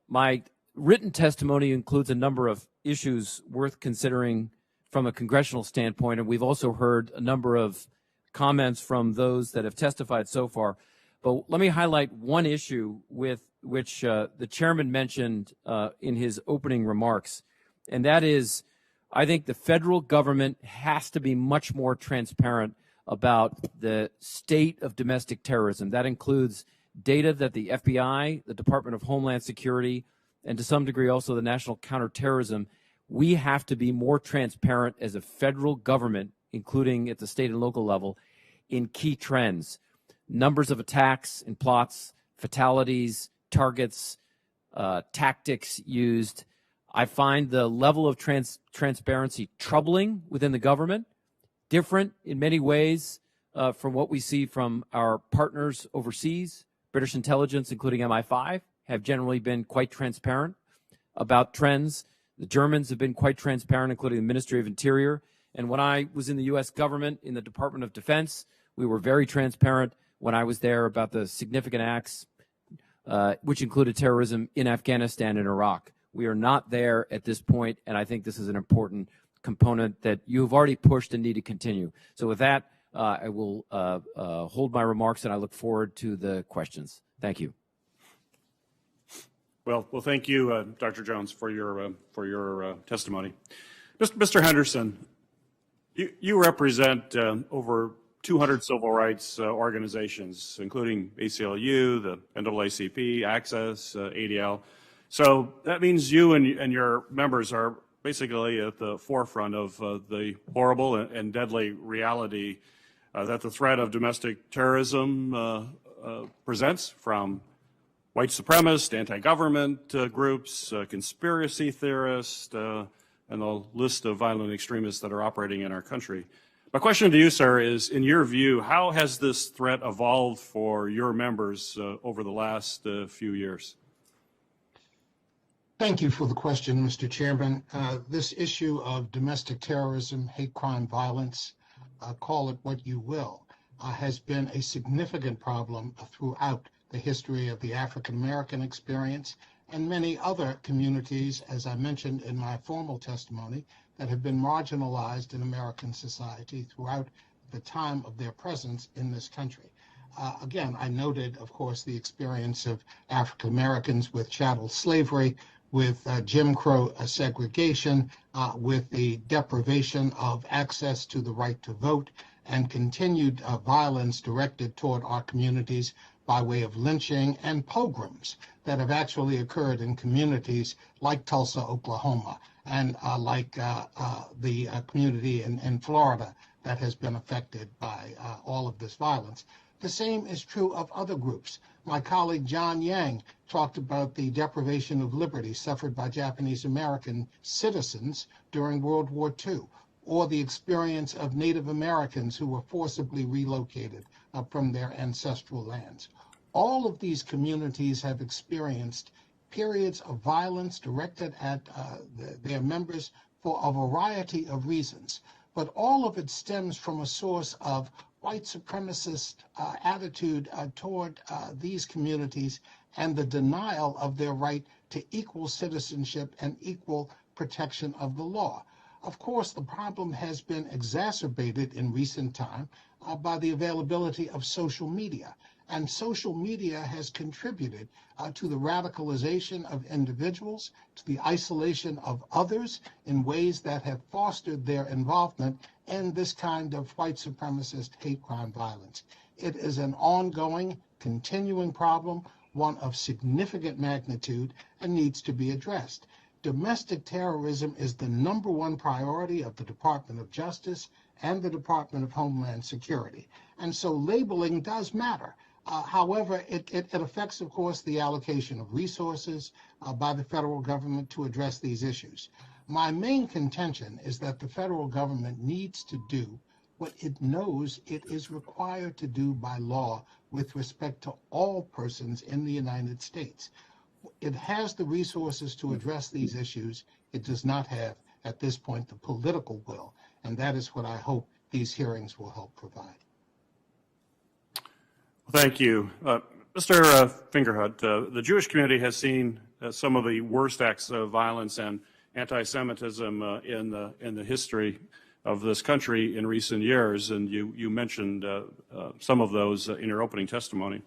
My written testimony includes a number of issues worth considering from a congressional standpoint, and we've also heard a number of comments from those that have testified so far. But let me highlight one issue with which the chairman mentioned in his opening remarks, and that is, I think the federal government has to be much more transparent about the state of domestic terrorism. That includes data that the FBI, the Department of Homeland Security, and to some degree also the National Counterterrorism, we have to be more transparent as a federal government, including at the state and local level, in key trends. Numbers of attacks and plots, fatalities, targets, tactics used. I find the level of transparency troubling within the government, different in many ways from what we see from our partners overseas. British intelligence, including MI5, have generally been quite transparent about trends. The Germans have been quite transparent, including the Ministry of Interior. And when I was in the U.S. government, in the Department of Defense, we were very transparent when I was there about the significant acts, which included terrorism in Afghanistan and Iraq. We are not there at this point, and I think this is an important component that you've already pushed and need to continue. So with that, I will hold my remarks, and I look forward to the questions. Thank you. Well, thank you, Dr. Jones, for your testimony. Mr. Henderson, You represent over 200 civil rights organizations, including ACLU, the NAACP, Access, ADL. So that means you and your members are basically at the forefront of the horrible and deadly reality that the threat of domestic terrorism presents from white supremacist, anti-government groups, conspiracy theorists, and the list of violent extremists that are operating in our country. My question to you, sir, is, in your view, how has this threat evolved for your members over the last few years? Thank you for the question, Mr. Chairman. This issue of domestic terrorism, hate crime, violence, call it what you will, has been a significant problem throughout the history of the African American experience and many other communities, as I mentioned in my formal testimony, that have been marginalized in American society throughout the time of their presence in this country. Again, I noted, of course, the experience of African Americans with chattel slavery, with Jim Crow segregation, with the deprivation of access to the right to vote, and continued violence directed toward our communities by way of lynching and pogroms that have actually occurred in communities like Tulsa, Oklahoma, and like the community in Florida that has been affected by all of this violence. The same is true of other groups. My colleague John Yang talked about the deprivation of liberty suffered by Japanese American citizens during World War II, or the experience of Native Americans who were forcibly relocated from their ancestral lands. All of these communities have experienced periods of violence directed at their members for a variety of reasons, but all of it stems from a source of white supremacist attitude toward these communities and the denial of their right to equal citizenship and equal protection of the law. Of course, the problem has been exacerbated in recent time by the availability of social media. And social media has contributed to the radicalization of individuals, to the isolation of others in ways that have fostered their involvement in this kind of white supremacist hate crime violence. It is an ongoing, continuing problem, one of significant magnitude, and needs to be addressed. Domestic terrorism is the #1 priority of the Department of Justice and the Department of Homeland Security. And so labeling does matter. However, it affects, of course, the allocation of resources by the federal government to address these issues. My main contention is that the federal government needs to do what it knows it is required to do by law with respect to all persons in the United States. It has the resources to address these issues. It does not have, at this point, the political will, and that is what I hope these hearings will help provide. Thank you. Mr. Fingerhut, the Jewish community has seen some of the worst acts of violence and anti-Semitism in the history of this country in recent years, and you mentioned some of those in your opening testimony.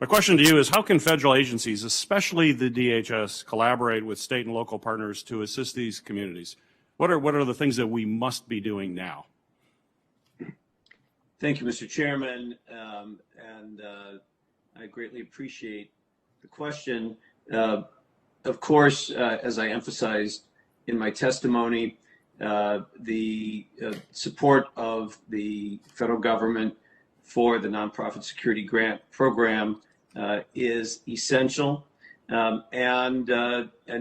My question to you is, how can federal agencies, especially the DHS, collaborate with state and local partners to assist these communities? What are the things that we must be doing now? Thank you, Mr. Chairman, and I greatly appreciate the question. Of course, as I emphasized in my testimony, the support of the federal government for the Nonprofit Security Grant Program is essential. And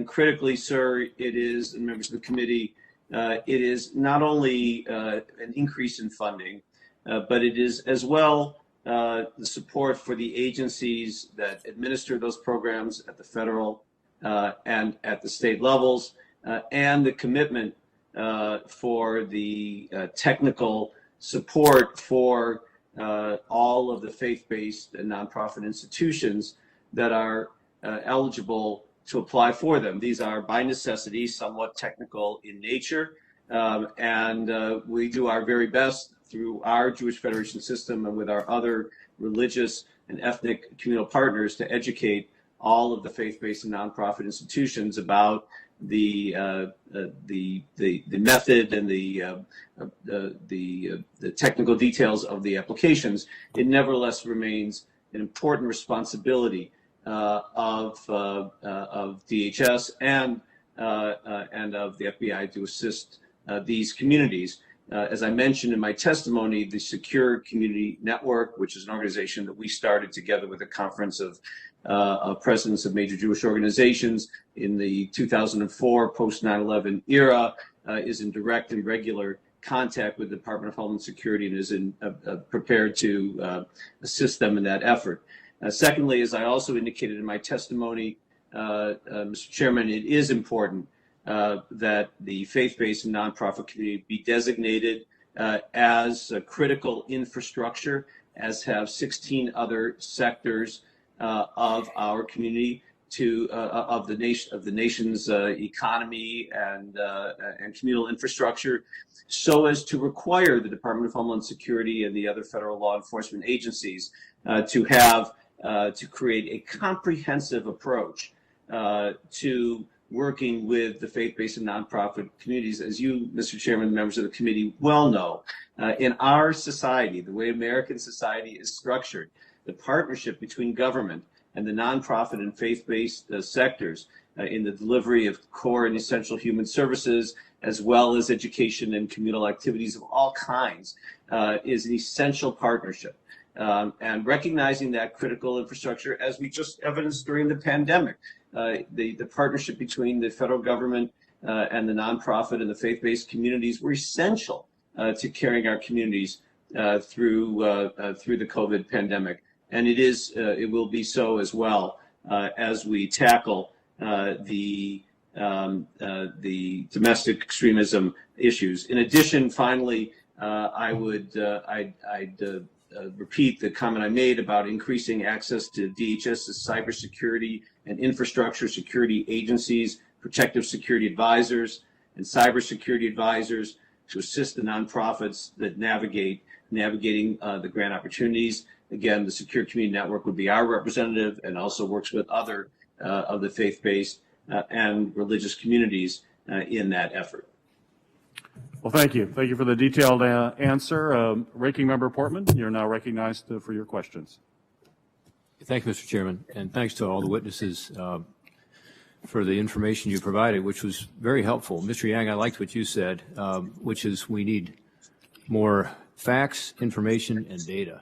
critically, sir, it is, and members of the committee, it is not only an increase in funding, but it is as well the support for the agencies that administer those programs at the federal and at the state levels, and the commitment for the technical support for all of the faith-based and nonprofit institutions that are eligible to apply for them. These are, by necessity, somewhat technical in nature, and we do our very best through our Jewish Federation system and with our other religious and ethnic communal partners to educate all of the faith-based and nonprofit institutions about method and the technical details of the applications, it nevertheless remains an important responsibility of DHS and of the FBI to assist these communities. As I mentioned in my testimony, the Secure Community Network, which is an organization that we started together with a conference of presidents of major Jewish organizations in the 2004 post 9/11 era, is in direct and regular contact with the Department of Homeland Security and is prepared to assist them in that effort. Secondly, as I also indicated in my testimony, Mr. Chairman, it is important that the faith-based and nonprofit community be designated as a critical infrastructure, as have 16 other sectors of our community of the nation's economy and communal infrastructure, so as to require the Department of Homeland Security and the other federal law enforcement agencies to create a comprehensive approach to working with the faith-based and nonprofit communities. As you, Mr. Chairman, members of the committee well know, in our society, the way American society is structured, the partnership between government and the nonprofit and faith-based sectors in the delivery of core and essential human services, as well as education and communal activities of all kinds, is an essential partnership. And recognizing that critical infrastructure, as we just evidenced during the pandemic, the partnership between the federal government and the nonprofit and the faith-based communities were essential to carrying our communities through the COVID pandemic. And it will be so as well as we tackle the domestic extremism issues. In addition, finally, I'd repeat the comment I made about increasing access to DHS's cybersecurity and infrastructure security agencies, protective security advisors, and cybersecurity advisors to assist the nonprofits that navigating the grant opportunities. Again, the Secure Community Network would be our representative and also works with other of the faith-based and religious communities in that effort. Well, thank you. Thank you for the detailed answer. Ranking Member Portman, you're now recognized for your questions. Thank you, Mr. Chairman, and thanks to all the witnesses for the information you provided, which was very helpful. Mr. Yang, I liked what you said, which is we need more facts, information, and data.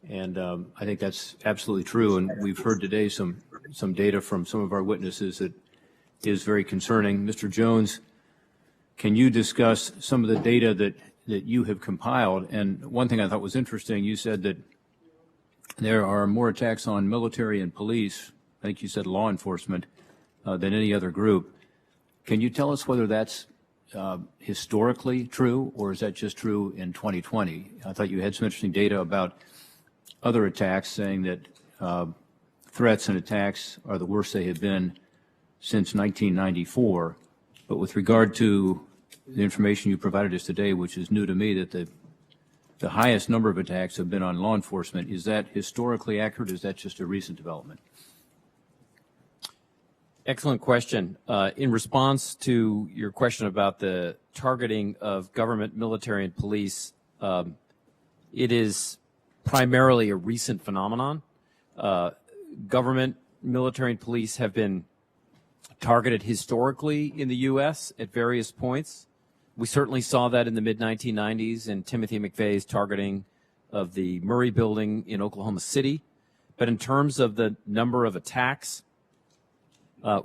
And I think that's absolutely true. And we've heard today some data from some of our witnesses that is very concerning. Mr. Jones, can you discuss some of the data that you have compiled? And one thing I thought was interesting, you said that there are more attacks on military and police, I think you said law enforcement, than any other group. Can you tell us whether that's historically true, or is that just true in 2020? I thought you had some interesting data about other attacks, saying that threats and attacks are the worst they have been since 1994. But with regard to the information you provided us today, which is new to me, that the highest number of attacks have been on law enforcement, is that historically accurate, or is that just a recent development? Excellent question. In response to your question about the targeting of government, military, and police, it is primarily a recent phenomenon. Government, military, and police have been targeted historically in the U.S. at various points. We certainly saw that in the mid-1990s in Timothy McVeigh's targeting of the Murray Building in Oklahoma City. But in terms of the number of attacks,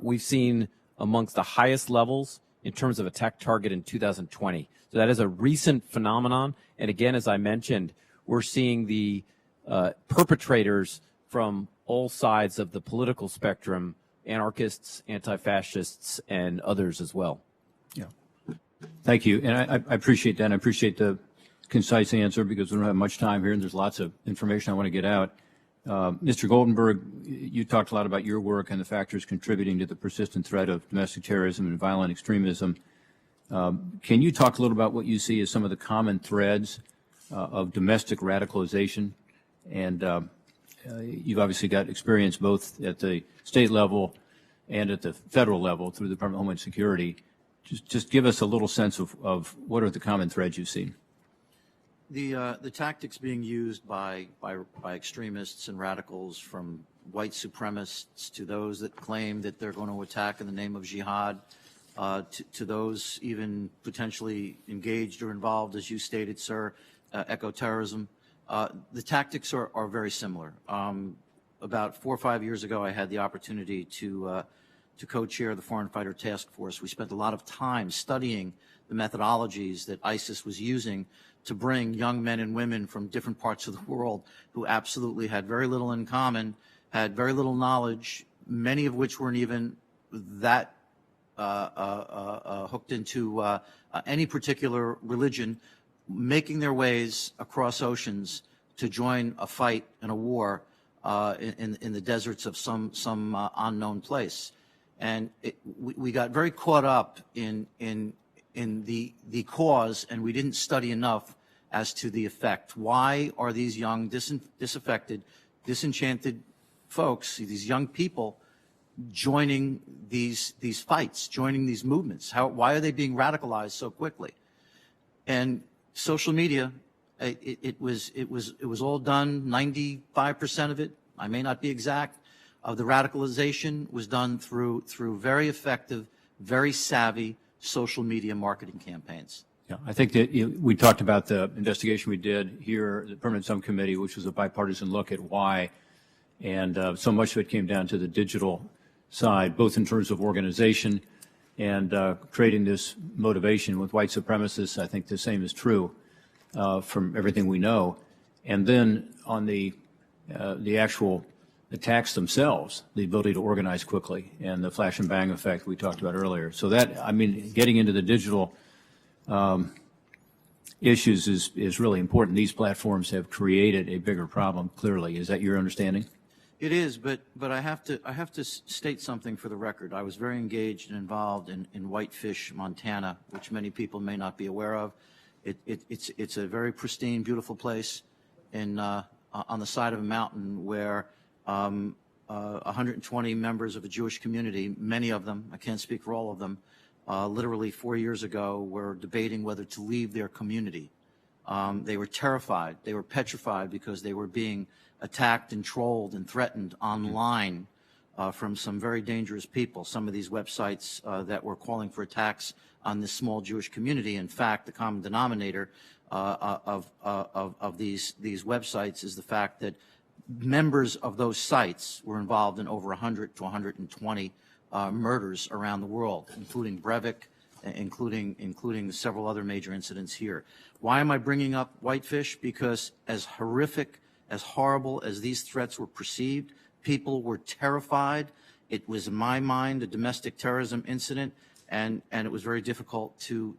we've seen amongst the highest levels in terms of attack target in 2020. So that is a recent phenomenon. And again, as I mentioned, we're seeing the perpetrators from all sides of the political spectrum, anarchists, anti-fascists, and others as well. Yeah. Thank you. And I appreciate that. And I appreciate the concise answer, because we don't have much time here and there's lots of information I want to get out. Mr. Goldenberg, you talked a lot about your work and the factors contributing to the persistent threat of domestic terrorism and violent extremism. Can you talk a little about what you see as some of the common threads of domestic radicalization? And you've obviously got experience both at the state level and at the federal level through the Department of Homeland Security. Just give us a little sense of what are the common threads you've seen. The tactics being used by extremists and radicals, from white supremacists to those that claim that they're going to attack in the name of jihad, to those even potentially engaged or involved, as you stated, sir, eco-terrorism. The tactics are very similar. About 4 or 5 years ago, I had the opportunity to co-chair the Foreign Fighter Task Force. We spent a lot of time studying the methodologies that ISIS was using to bring young men and women from different parts of the world who absolutely had very little in common, had very little knowledge, many of which weren't even that hooked into any particular religion, making their ways across oceans to join a fight and a war in the deserts of some unknown place. And we got very caught up in the cause, and we didn't study enough as to the effect. Why are these young, disaffected, disenchanted folks, these young people, joining these fights, joining these movements? Why are they being radicalized so quickly? And social media, it was all done. 95% of it, I may not be exact, of the radicalization was done through very effective, very savvy social media marketing campaigns. Yeah, I think that we talked about the investigation we did here, the Permanent Subcommittee, which was a bipartisan look at why, and so much of it came down to the digital side, both in terms of organization and creating this motivation with white supremacists. I think the same is true from everything we know. And then on the actual attacks themselves, the ability to organize quickly, and the flash and bang effect we talked about earlier. So that, I mean, getting into the digital issues is really important. These platforms have created a bigger problem, clearly. Is that your understanding? It is, but I have to state something for the record. I was very engaged and involved in Whitefish, Montana, which many people may not be aware of. It's a very pristine, beautiful place on the side of a mountain where 120 members of a Jewish community, many of them, I can't speak for all of them, literally 4 years ago were debating whether to leave their community. They were terrified. They were petrified because they were being attacked and trolled and threatened online from some very dangerous people. Some of these websites that were calling for attacks on this small Jewish community. In fact, the common denominator of these websites is the fact that members of those sites were involved in over 100 to 120 murders around the world, including Breivik, including several other major incidents here. Why am I bringing up Whitefish? Because as horrific, as horrible as these threats were perceived, people were terrified. It was, in my mind, a domestic terrorism incident, and it was very difficult to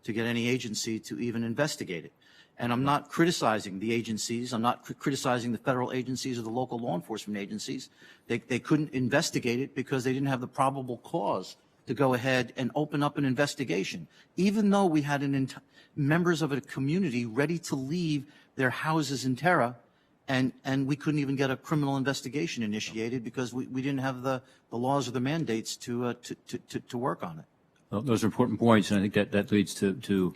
get any agency to even investigate it. And I'm not criticizing the agencies. I'm not criticizing the federal agencies or the local law enforcement agencies. They couldn't investigate it because they didn't have the probable cause to go ahead and open up an investigation, even though we had members of a community ready to leave their houses in terror, and we couldn't even get a criminal investigation initiated because we didn't have the laws or the mandates to work on it. Well, those are important points, and I think that leads to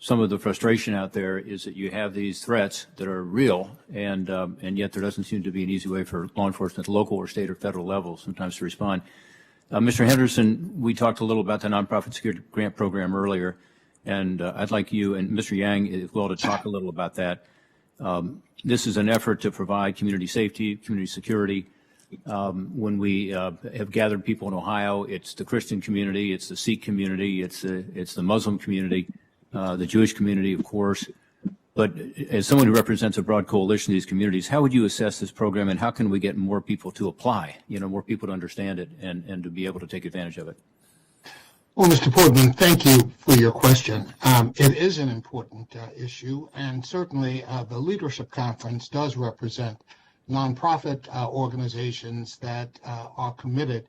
some of the frustration out there is that you have these threats that are real, and yet there doesn't seem to be an easy way for law enforcement at local or state or federal level sometimes to respond. Mr. Henderson, we talked a little about the nonprofit security grant program earlier, and I'd like you and Mr. Yang as well to talk a little about that. This is an effort to provide community safety, community security. When we have gathered people in Ohio, it's the Christian community, it's the Sikh community, it's the Muslim community, the Jewish community, of course. But as someone who represents a broad coalition of these communities, how would you assess this program, and how can we get more people to apply, more people to understand it and to be able to take advantage of it? Well, Mr. Portman, thank you for your question. It is an important issue, and certainly the Leadership Conference does represent nonprofit organizations that are committed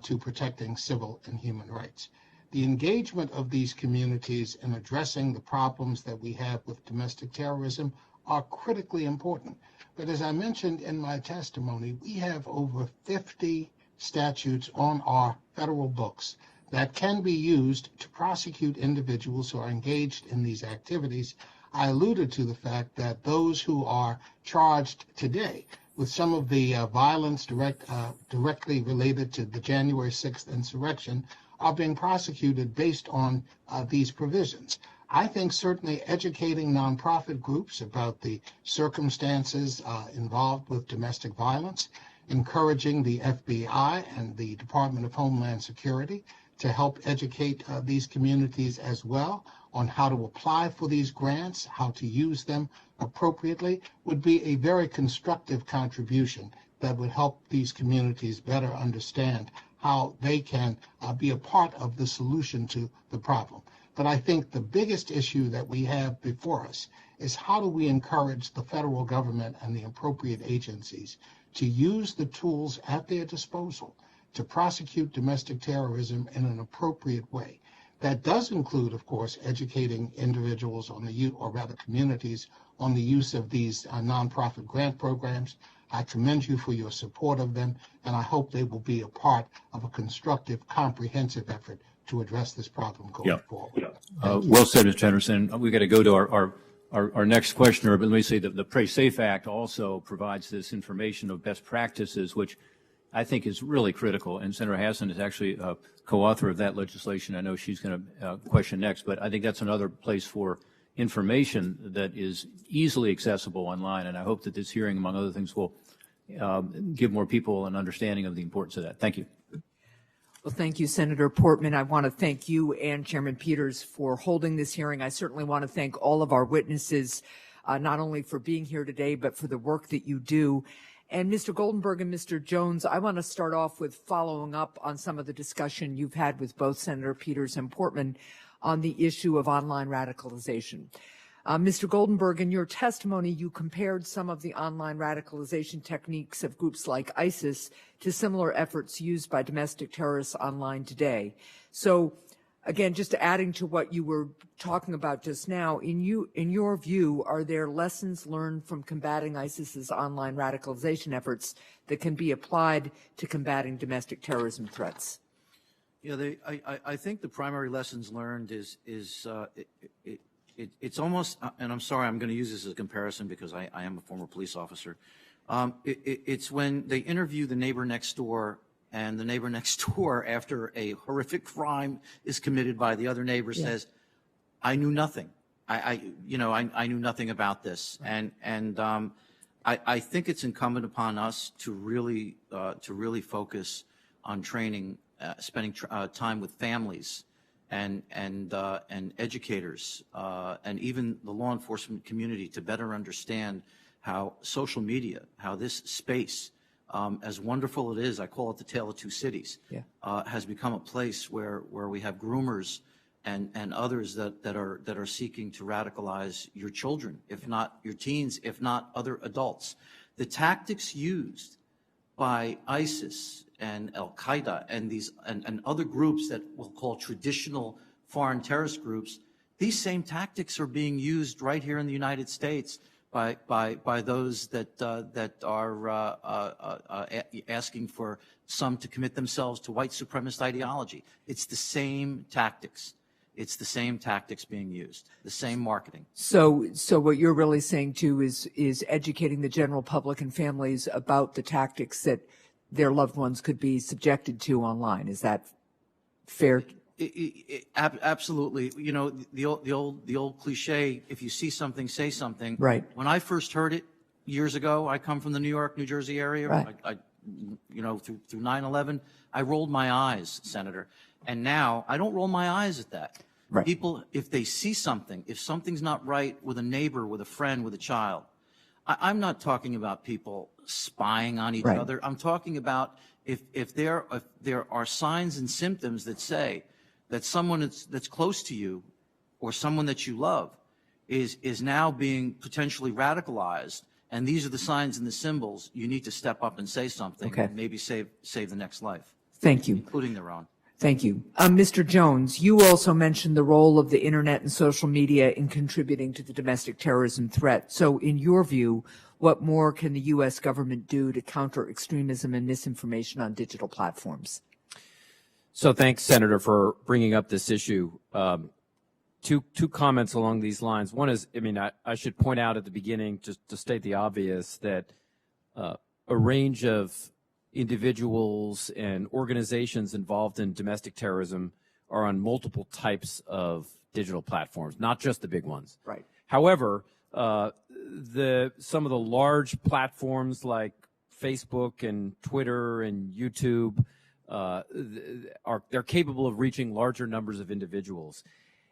to protecting civil and human rights. The engagement of these communities in addressing the problems that we have with domestic terrorism are critically important. But as I mentioned in my testimony, we have over 50 statutes on our federal books that can be used to prosecute individuals who are engaged in these activities. I alluded to the fact that those who are charged today with some of the violence directly related to the January 6th insurrection are being prosecuted based on these provisions. I think certainly educating nonprofit groups about the circumstances involved with domestic violence, encouraging the FBI and the Department of Homeland Security to help educate these communities as well on how to apply for these grants, how to use them appropriately, would be a very constructive contribution that would help these communities better understand how they can be a part of the solution to the problem. But I think the biggest issue that we have before us is how do we encourage the federal government and the appropriate agencies to use the tools at their disposal to prosecute domestic terrorism in an appropriate way. That does include, of course, educating individuals on the use, or rather communities, on the use of these nonprofit grant programs. I commend you for your support of them, and I hope they will be a part of a constructive, comprehensive effort to address this problem going forward. Well said, Mr. Henderson. We've got to go to our next questioner, but let me say that the Pray Safe Act also provides this information of best practices, which I think is really critical. And Senator Hassan is actually a co-author of that legislation. I know she's going to question next, but I think that's another place for information that is easily accessible online. And I hope that this hearing, among other things, will give more people an understanding of the importance of that. Thank you. Well, thank you, Senator Portman. I want to thank you and Chairman Peters for holding this hearing. I certainly want to thank all of our witnesses, not only for being here today, but for the work that you do. And Mr. Goldenberg and Mr. Jones, I want to start off with following up on some of the discussion you've had with both Senator Peters and Portman on the issue of online radicalization. Mr. Goldenberg, in your testimony, you compared some of the online radicalization techniques of groups like ISIS to similar efforts used by domestic terrorists online today. So, again, just adding to what you were talking about just now, in your view, are there lessons learned from combating ISIS's online radicalization efforts that can be applied to combating domestic terrorism threats? Yeah, I think the primary lessons learned is it's almost, and I'm sorry, I'm going to use this as a comparison because I am a former police officer. It's when they interview the neighbor next door, and the neighbor next door, after a horrific crime is committed by the other neighbor, says, "I knew nothing. I knew nothing about this." And I think it's incumbent upon us to really focus on training, spending time with families and educators and even the law enforcement community to better understand how social media, how this space, as wonderful it is, I call it the tale of two cities, has become a place where we have groomers and others that are seeking to radicalize your children, if not your teens, if not other adults. The tactics used by ISIS and Al-Qaeda and other groups that we'll call traditional foreign terrorist groups, these same tactics are being used right here in the United States by those that are asking for some to commit themselves to white supremacist ideology. It's the same tactics. It's the same tactics being used, the same marketing. So what you're really saying too is educating the general public and families about the tactics that their loved ones could be subjected to online. Is that fair? Absolutely. You know, the old cliche, if you see something, say something. Right. When I first heard it years ago, I come from the New York, New Jersey area. Right. Through 9/11, I rolled my eyes, Senator. And now I don't roll my eyes at that. Right. People, if they see something, if something's not right with a neighbor, with a friend, with a child, I'm not talking about people spying on each other. I'm talking about if there are signs and symptoms that say that someone that's close to you or someone that you love is now being potentially radicalized, and these are the signs and the symbols, you need to step up and say something, and maybe save the next life. Thank you. Including their own. Thank you. Mr. Jones, you also mentioned the role of the internet and social media in contributing to the domestic terrorism threat. So in your view, what more can the U.S. government do to counter extremism and misinformation on digital platforms? So thanks, Senator, for bringing up this issue. Two comments along these lines. One is, I should point out at the beginning, just to state the obvious, that a range of individuals and organizations involved in domestic terrorism are on multiple types of digital platforms, not just the big ones. Right. However, some of the large platforms like Facebook and Twitter and YouTube they're capable of reaching larger numbers of individuals.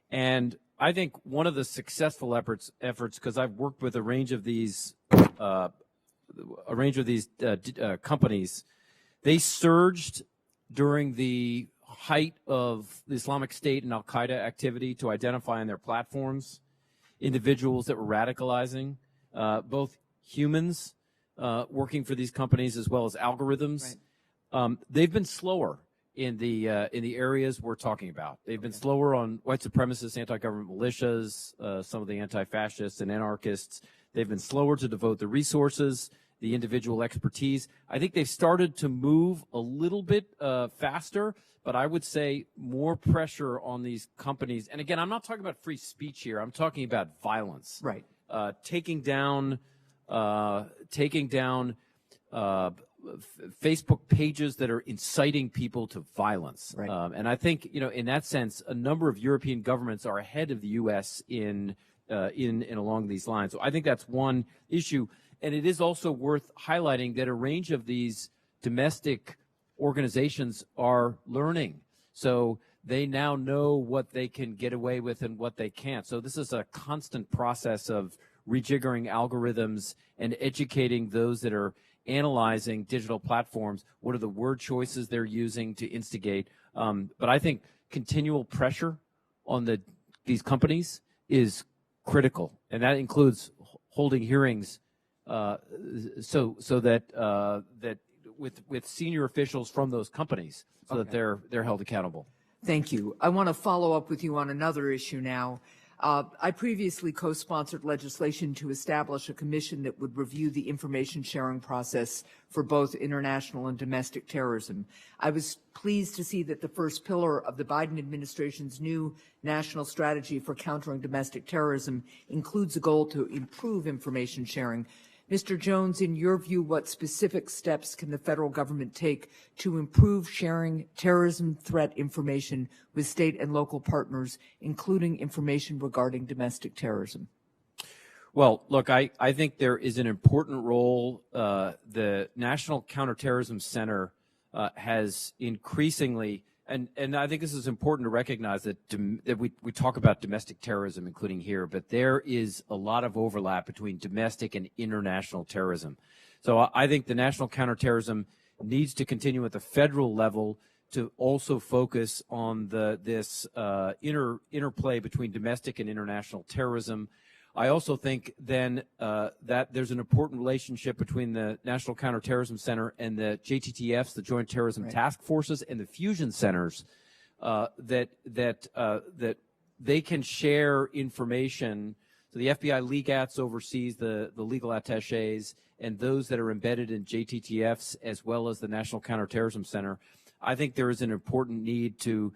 And I think one of the successful efforts, because I've worked with a range of these companies, they surged during the height of the Islamic State and Al-Qaeda activity to identify on their platforms individuals that were radicalizing, both humans working for these companies as well as algorithms. Right. They've been slower in the areas we're talking about. They've been slower on white supremacists, anti-government militias, some of the anti-fascists and anarchists. They've been slower to devote the resources, the individual expertise. I think they've started to move a little bit faster, but I would say more pressure on these companies. And again, I'm not talking about free speech here. I'm talking about violence. Right. Taking down Facebook pages that are inciting people to violence. Right. And I think, in that sense, a number of European governments are ahead of the U.S. in along these lines. So I think that's one issue. And it is also worth highlighting that a range of these domestic organizations are learning. So they now know what they can get away with and what they can't. So this is a constant process of rejiggering algorithms and educating those that are analyzing digital platforms. What are the word choices they're using to instigate? But I think continual pressure on these companies is critical, and that includes holding hearings so that with senior officials from those companies, so that they're held accountable. Thank you. I want to follow up with you on another issue now. I previously co-sponsored legislation to establish a commission that would review the information sharing process for both international and domestic terrorism. I was pleased to see that the first pillar of the Biden administration's new national strategy for countering domestic terrorism includes a goal to improve information sharing. Mr. Jones, in your view, what specific steps can the federal government take to improve sharing terrorism threat information with state and local partners, including information regarding domestic terrorism? Well, look, I think there is an important role. The National Counterterrorism Center has increasingly, and I think this is important to recognize that we talk about domestic terrorism, including here, but there is a lot of overlap between domestic and international terrorism. So I think the National Counterterrorism needs to continue at the federal level to also focus on this interplay between domestic and international terrorism. I also think then that there's an important relationship between the National Counterterrorism Center and the JTTFs, the Joint Terrorism Task Forces, and the fusion centers that they can share information. So the FBI LEGATS oversees the legal attachés, and those that are embedded in JTTFs as well as the National Counterterrorism Center. I think there is an important need to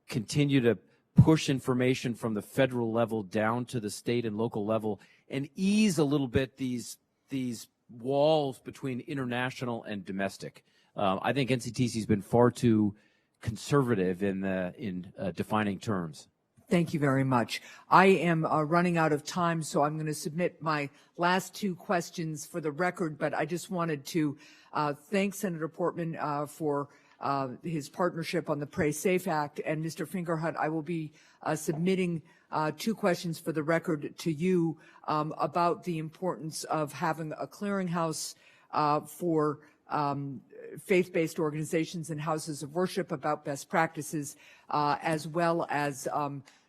continue to push information from the federal level down to the state and local level and ease a little bit these walls between international and domestic. I think NCTC has been far too conservative in defining terms. Thank you very much. I am running out of time, so I'm going to submit my last two questions for the record, but I just wanted to thank Senator Portman for his partnership on the Pray Safe Act. And Mr. Fingerhut, I will be submitting two questions for the record to you about the importance of having a clearinghouse for faith-based organizations and houses of worship about best practices, as well as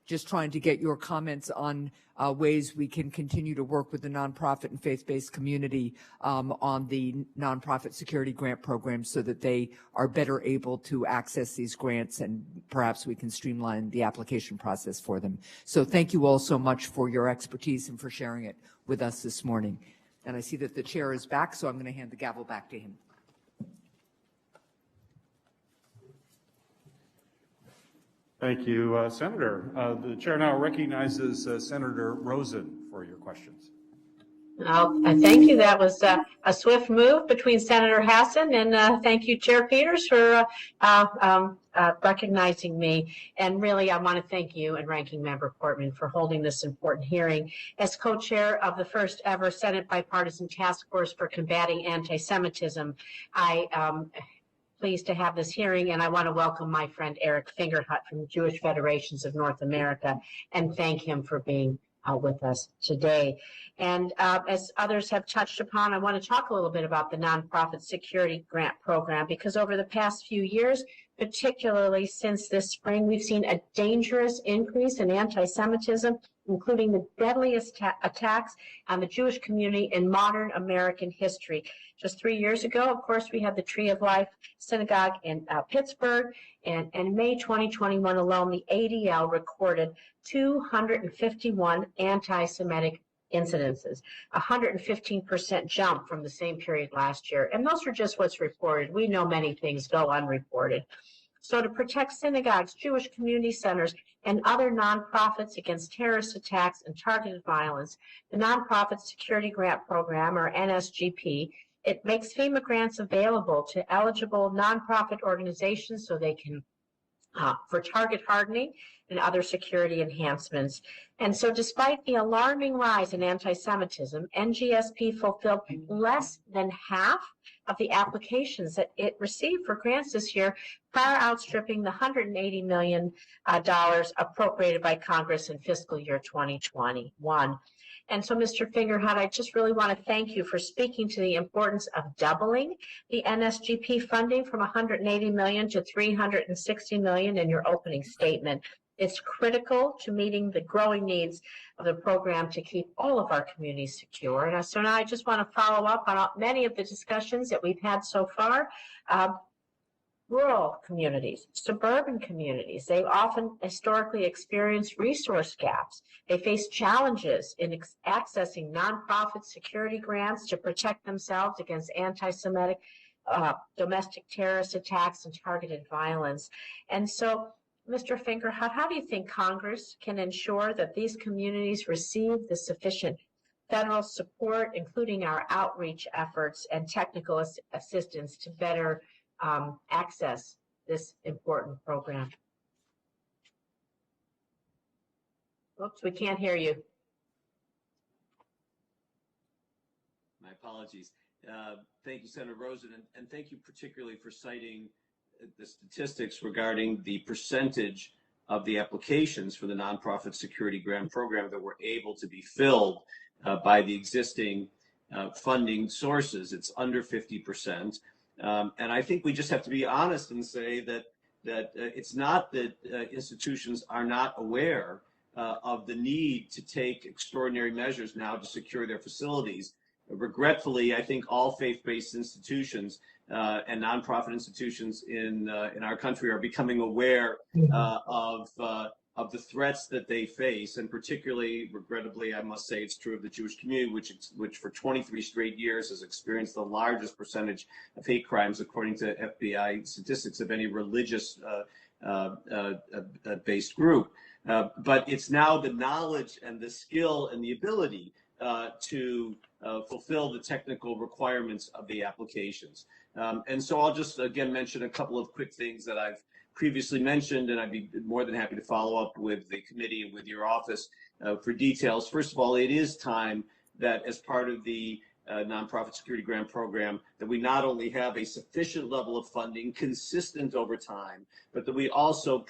just trying to get your comments on ways we can continue to work with the nonprofit and faith-based community on the nonprofit security grant program so that they are better able to access these grants, and perhaps we can streamline the application process for them. So thank you all so much for your expertise and for sharing it with us this morning. And I see that the chair is back, so I'm going to hand the gavel back to him. Thank you, Senator. The chair now recognizes Senator Rosen for your questions. Thank you. That was a swift move between Senator Hassan, and thank you, Chair Peters, for recognizing me. And really, I want to thank you and Ranking Member Portman for holding this important hearing. As co-chair of the first ever Senate Bipartisan Task Force for Combating Anti-Semitism, I am pleased to have this hearing, and I want to welcome my friend Eric Fingerhut from the Jewish Federations of North America and thank him for being with us today. And as others have touched upon, I want to talk a little bit about the Nonprofit Security Grant Program, because over the past few years, particularly since this spring, we've seen a dangerous increase in anti-Semitism, including the deadliest attacks on the Jewish community in modern American history. Just 3 years ago, of course, we had the Tree of Life Synagogue in Pittsburgh, and in May 2021 alone, the ADL recorded 251 anti-Semitic incidences, a 115% jump from the same period last year. And those are just what's reported. We know many things go unreported. So to protect synagogues, Jewish community centers, and other nonprofits against terrorist attacks and targeted violence, the Nonprofit Security Grant Program, or NSGP, it makes FEMA grants available to eligible nonprofit organizations so they can for target hardening and other security enhancements. And so despite the alarming rise in anti-Semitism, NGSP fulfilled less than half of the applications that it received for grants this year, far outstripping the $180 million appropriated by Congress in fiscal year 2021. And so, Mr. Fingerhut, I just really want to thank you for speaking to the importance of doubling the NSGP funding from $180 million to $360 million in your opening statement. It's critical to meeting the growing needs of the program to keep all of our communities secure. And so now I just want to follow up on many of the discussions that we've had so far. Rural communities, suburban communities, they've often historically experienced resource gaps. They face challenges in accessing nonprofit security grants to protect themselves against anti-Semitic, domestic terrorist attacks and targeted violence. And so, Mr. Fingerhut, how do you think Congress can ensure that these communities receive the sufficient federal support, including our outreach efforts and technical assistance to better access this important program? Oops, we can't hear you. My apologies. Thank you, Senator Rosen, and thank you particularly for citing the statistics regarding the percentage of the applications for the Nonprofit Security Grant Program that were able to be filled by the existing funding sources. It's under 50%. And I think we just have to be honest and say that it's not that institutions are not aware of the need to take extraordinary measures now to secure their facilities. Regretfully, I think all faith-based institutions and nonprofit institutions in our country are becoming aware of the threats that they face, and particularly, regrettably, I must say it's true of the Jewish community, which for 23 straight years has experienced the largest percentage of hate crimes, according to FBI statistics, of any religious based group. But it's now the knowledge and the skill and the ability to fulfill the technical requirements of the applications. And so I'll just again mention a couple of quick things that I've previously mentioned, and I'd be more than happy to follow up with the committee and with your office for details. First of all, it is time that as part of the Nonprofit Security Grant Program, that we not only have a sufficient level of funding consistent over time, but that we also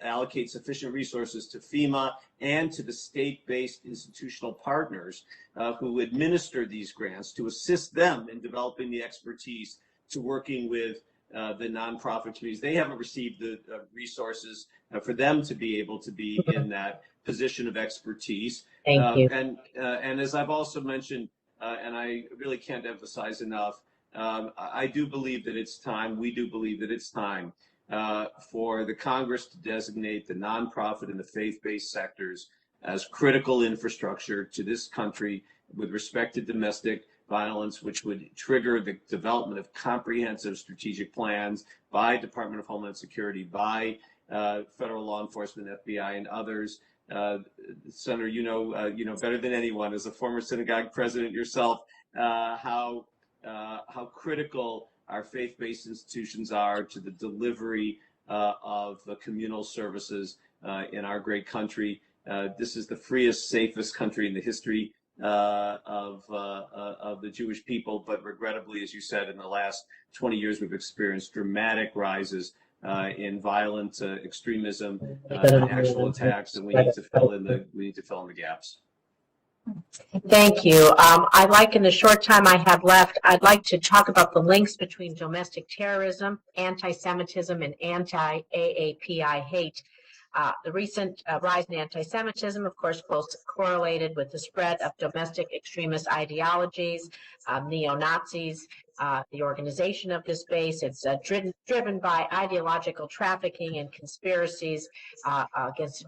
allocate sufficient resources to FEMA and to the state-based institutional partners who administer these grants to assist them in developing the expertise to working with the nonprofit communities. They haven't received the resources for them to be able to be in that position of expertise. Thank you. And as I've also mentioned, and I really can't emphasize enough, I do believe that it's time, we do believe that it's time for the Congress to designate the nonprofit and the faith-based sectors as critical infrastructure to this country with respect to domestic violence, which would trigger the development of comprehensive strategic plans by Department of Homeland Security, by federal law enforcement, FBI, and others. Senator, you know better than anyone, as a former synagogue president yourself, how critical our faith-based institutions are to the delivery of communal services in our great country. This is the freest, safest country in the history of the Jewish people, but regrettably, as you said, in the last 20 years, we've experienced dramatic rises in violent extremism and actual attacks, and we need to fill in the gaps. Thank you. I'd like, in the short time I have left, I'd like to talk about the links between domestic terrorism, anti-Semitism, and anti-AAPI hate. The recent rise in anti-Semitism, of course, closely correlated with the spread of domestic extremist ideologies, neo-Nazis, the organization of this base. It's driven by ideological trafficking and conspiracies against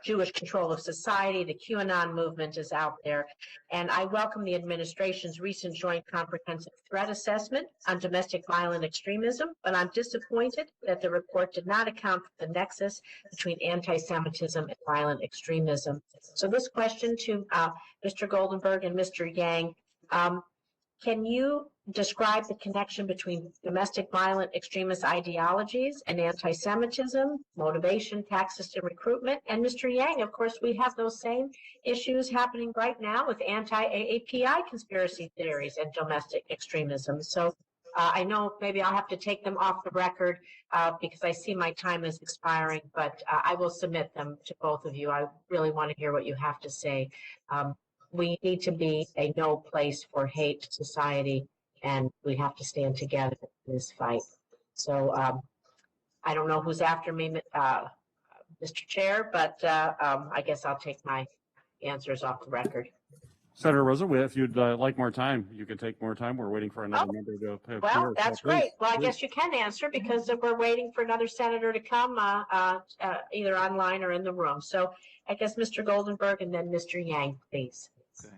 Jewish control of society. The QAnon movement is out there. And I welcome the administration's recent joint comprehensive threat assessment on domestic violent extremism, but I'm disappointed that the report did not account for the nexus between anti-Semitism and violent extremism. So this question to Mr. Goldenberg and Mr. Yang, can you describe the connection between domestic violent extremist ideologies and anti-Semitism, motivation, tax system recruitment? And Mr. Yang, of course, we have those same issues happening right now with anti-AAPI conspiracy theories and domestic extremism. So I know maybe I'll have to take them off the record because I see my time is expiring, but I will submit them to both of you. I really want to hear what you have to say. We need to be a no place for hate society, and we have to stand together in this fight. So I don't know who's after me, Mr. Chair, but I guess I'll take my answers off the record. Senator Rosa, if you'd like more time, you can take more time. We're waiting for another member to appear. Well, that's great. Well, I please. guess you can answer because we're waiting for another senator to come either online or in the room. So I guess Mr. Goldenberg and then Mr. Yang, please. Okay.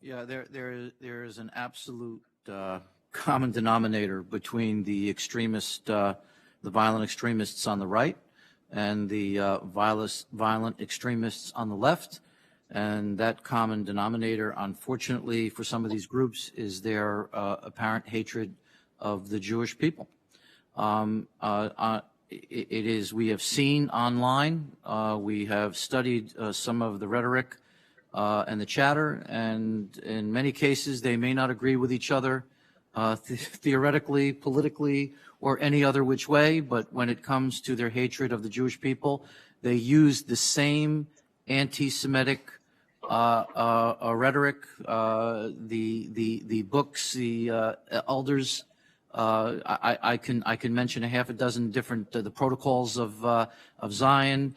Yeah, there is an absolute common denominator between the violent extremists on the right and the violent extremists on the left. And that common denominator, unfortunately, for some of these groups is their apparent hatred of the Jewish people. We have seen online, we have studied some of the rhetoric and the chatter, and in many cases they may not agree with each other theoretically, politically, or any other which way, but when it comes to their hatred of the Jewish people, they use the same anti-Semitic rhetoric, the books, the elders. I can mention a half a dozen different the protocols of Zion.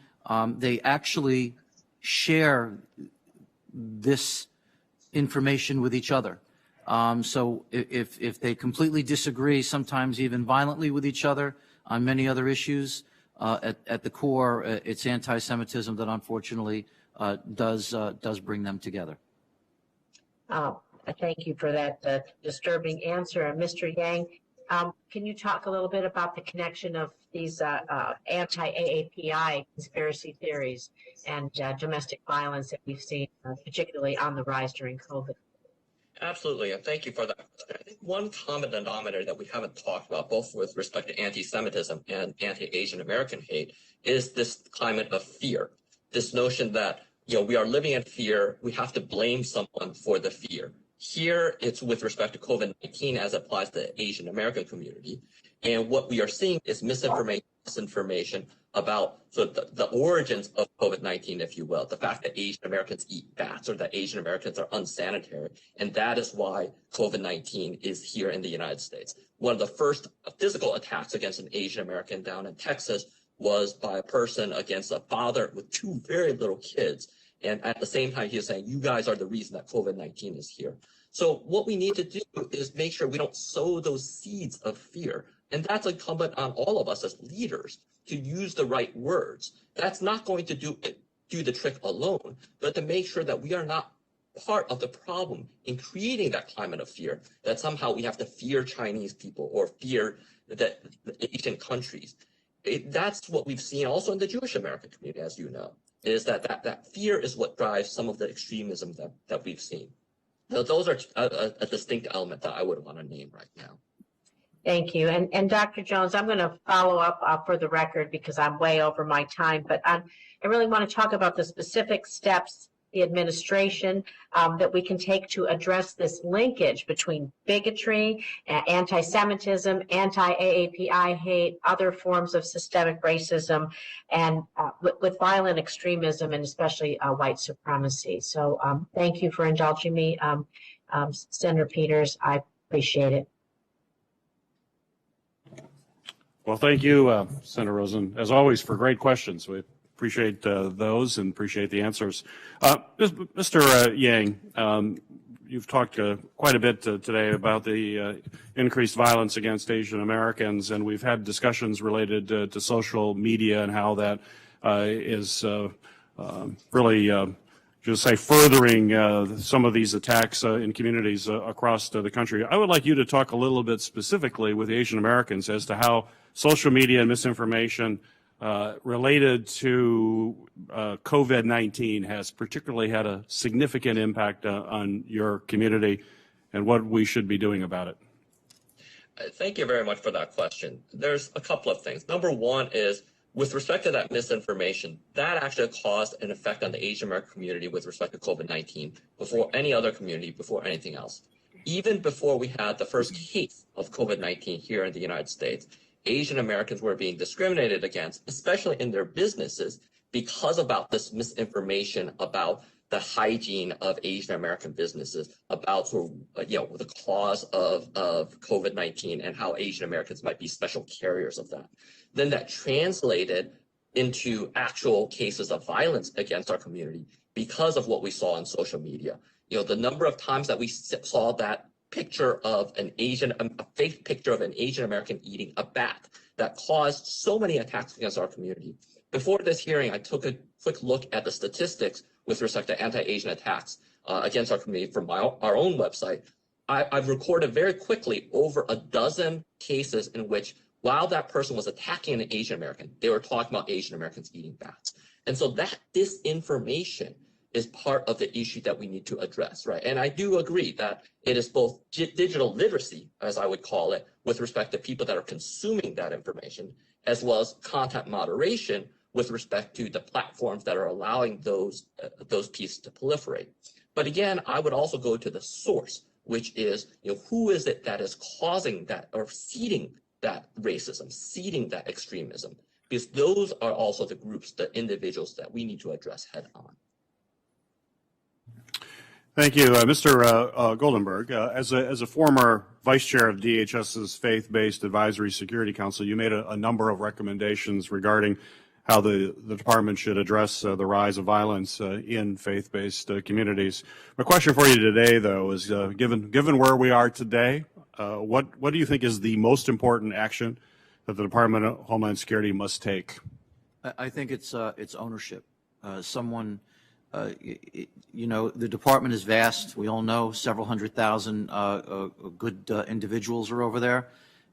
They actually share this information with each other. So if they completely disagree, sometimes even violently with each other on many other issues, at the core, it's anti-Semitism that unfortunately does bring them together. Thank you for that disturbing answer. And Mr. Yang, can you talk a little bit about the connection of these anti-AAPI conspiracy theories and domestic violence that we've seen, particularly on the rise during COVID? Absolutely, and thank you for that. I think one common denominator that we haven't talked about, both with respect to anti-Semitism and anti-Asian American hate, is this climate of fear. This notion that we are living in fear, we have to blame someone for the fear. Here, it's with respect to COVID-19 as it applies to the Asian American community. And what we are seeing is misinformation, disinformation about the origins of COVID-19, if you will, the fact that Asian Americans eat bats or that Asian Americans are unsanitary. And that is why COVID-19 is here in the United States. One of the first physical attacks against an Asian American down in Texas was by a person against a father with two very little kids. And at the same time, he is saying, you guys are the reason that COVID-19 is here. So what we need to do is make sure we don't sow those seeds of fear. And that's incumbent on all of us as leaders to use the right words. That's not going to do the trick alone, but to make sure that we are not part of the problem in creating that climate of fear, that somehow we have to fear Chinese people or fear the Asian countries. That's what we've seen also in the Jewish American community, as you know, is that fear is what drives some of the extremism that we've seen. So those are a distinct element that I would want to name right now. Thank you. And Dr. Jones, I'm going to follow up for the record because I'm way over my time, but I really want to talk about the specific steps the administration that we can take to address this linkage between bigotry, anti-Semitism, anti-AAPI hate, other forms of systemic racism, and with violent extremism and especially white supremacy. So thank you for indulging me, Senator Peters. I appreciate it. Well, thank you, Senator Rosen, as always, for great questions. We appreciate those and appreciate the answers. Mr. Yang, you've talked quite a bit today about the increased violence against Asian Americans, and we've had discussions related to social media and how that is really just say furthering some of these attacks in communities across the country. I would like you to talk a little bit specifically with the Asian Americans as to how social media and misinformation related to COVID-19 has particularly had a significant impact on your community and what we should be doing about it. Thank you very much for that question. There's a couple of things. Number one is, with respect to that misinformation, that actually caused an effect on the Asian American community with respect to COVID-19 before any other community, before anything else. Even before we had the first case of COVID-19 here in the United States, Asian Americans were being discriminated against, especially in their businesses, because about this misinformation about the hygiene of Asian American businesses, about sort of, the cause of COVID-19 and how Asian Americans might be special carriers of that. Then that translated into actual cases of violence against our community because of what we saw on social media. The number of times that we saw that picture of a fake picture of an Asian American eating a bat that caused so many attacks against our community. Before this hearing, I took a quick look at the statistics with respect to anti-Asian attacks against our community from our own website. I've recorded very quickly over a dozen cases in which, while that person was attacking an Asian American, they were talking about Asian Americans eating bats. And so that disinformation is part of the issue that we need to address, right? And I do agree that it is both digital literacy, as I would call it, with respect to people that are consuming that information, as well as content moderation with respect to the platforms that are allowing those pieces to proliferate. But again, I would also go to the source, which is, who is it that is causing that or seeding that racism, seeding that extremism? Because those are also the groups, the individuals that we need to address head on. Thank you, Mr. Goldenberg. As a former vice chair of DHS's Faith-Based Advisory Security Council, you made a number of recommendations regarding how the department should address the rise of violence in faith-based communities. My question for you today, though, is given where we are today, what do you think is the most important action that the Department of Homeland Security must take? I think it's ownership. The department is vast. We all know several 100,000 good individuals are over there.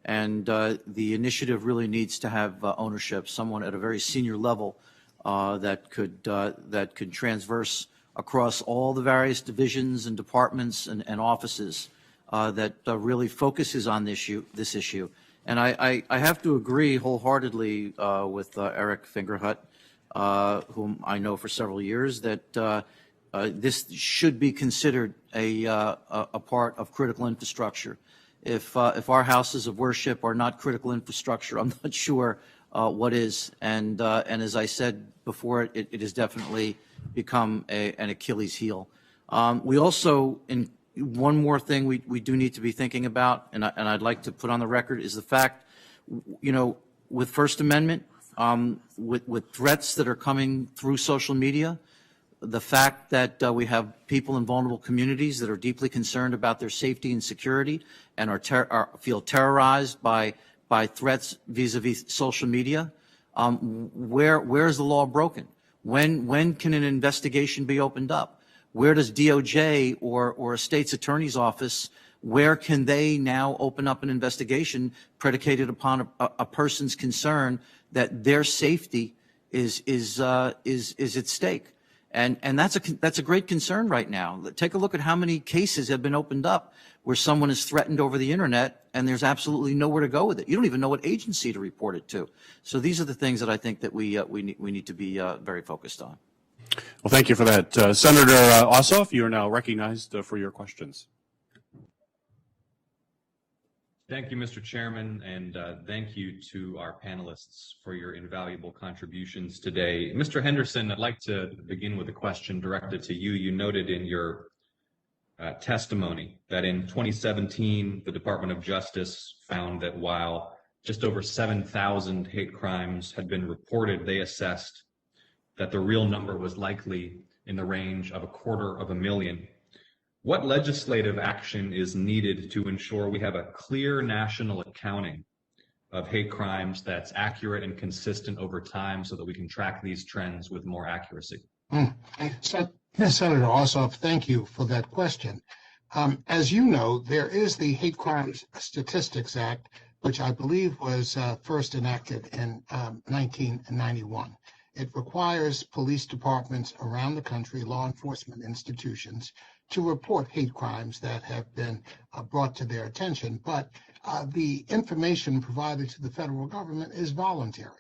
And the initiative really needs to have ownership, someone at a very senior level that could transverse across all the various divisions and departments and offices that really focuses on this issue. And I have to agree wholeheartedly with Eric Fingerhut, whom I know for several years, that this should be considered a part of critical infrastructure. If our houses of worship are not critical infrastructure, I'm not sure what is. And as I said before, it has definitely become an Achilles heel. We also, in one more thing we do need to be thinking about, and I'd like to put on the record, is the fact, with First Amendment, with threats that are coming through social media, the fact that we have people in vulnerable communities that are deeply concerned about their safety and security and feel terrorized by threats vis-a-vis social media, where is the law broken? When can an investigation be opened up? Where does DOJ or a state's attorney's office, where can they now open up an investigation predicated upon a person's concern that their safety is at stake? And that's a great concern right now. Take a look at how many cases have been opened up where someone is threatened over the internet and there's absolutely nowhere to go with it. You don't even know what agency to report it to. So these are the things that I think that we need to be very focused on. Well, thank you for that. Senator Ossoff, you are now recognized for your questions. Thank you, Mr. Chairman, and thank you to our panelists for your invaluable contributions today. Mr. Henderson, I'd like to begin with a question directed to you. You noted in your testimony that in 2017, the Department of Justice found that while just over 7,000 hate crimes had been reported, they assessed that the real number was likely in the range of 250,000. What legislative action is needed to ensure we have a clear national accounting of hate crimes that's accurate and consistent over time so that we can track these trends with more accuracy? So, Senator Ossoff, thank you for that question. As you know, there is the Hate Crimes Statistics Act, which I believe was first enacted in 1991. It requires police departments around the country, law enforcement institutions, to report hate crimes that have been brought to their attention. But the information provided to the federal government is voluntary.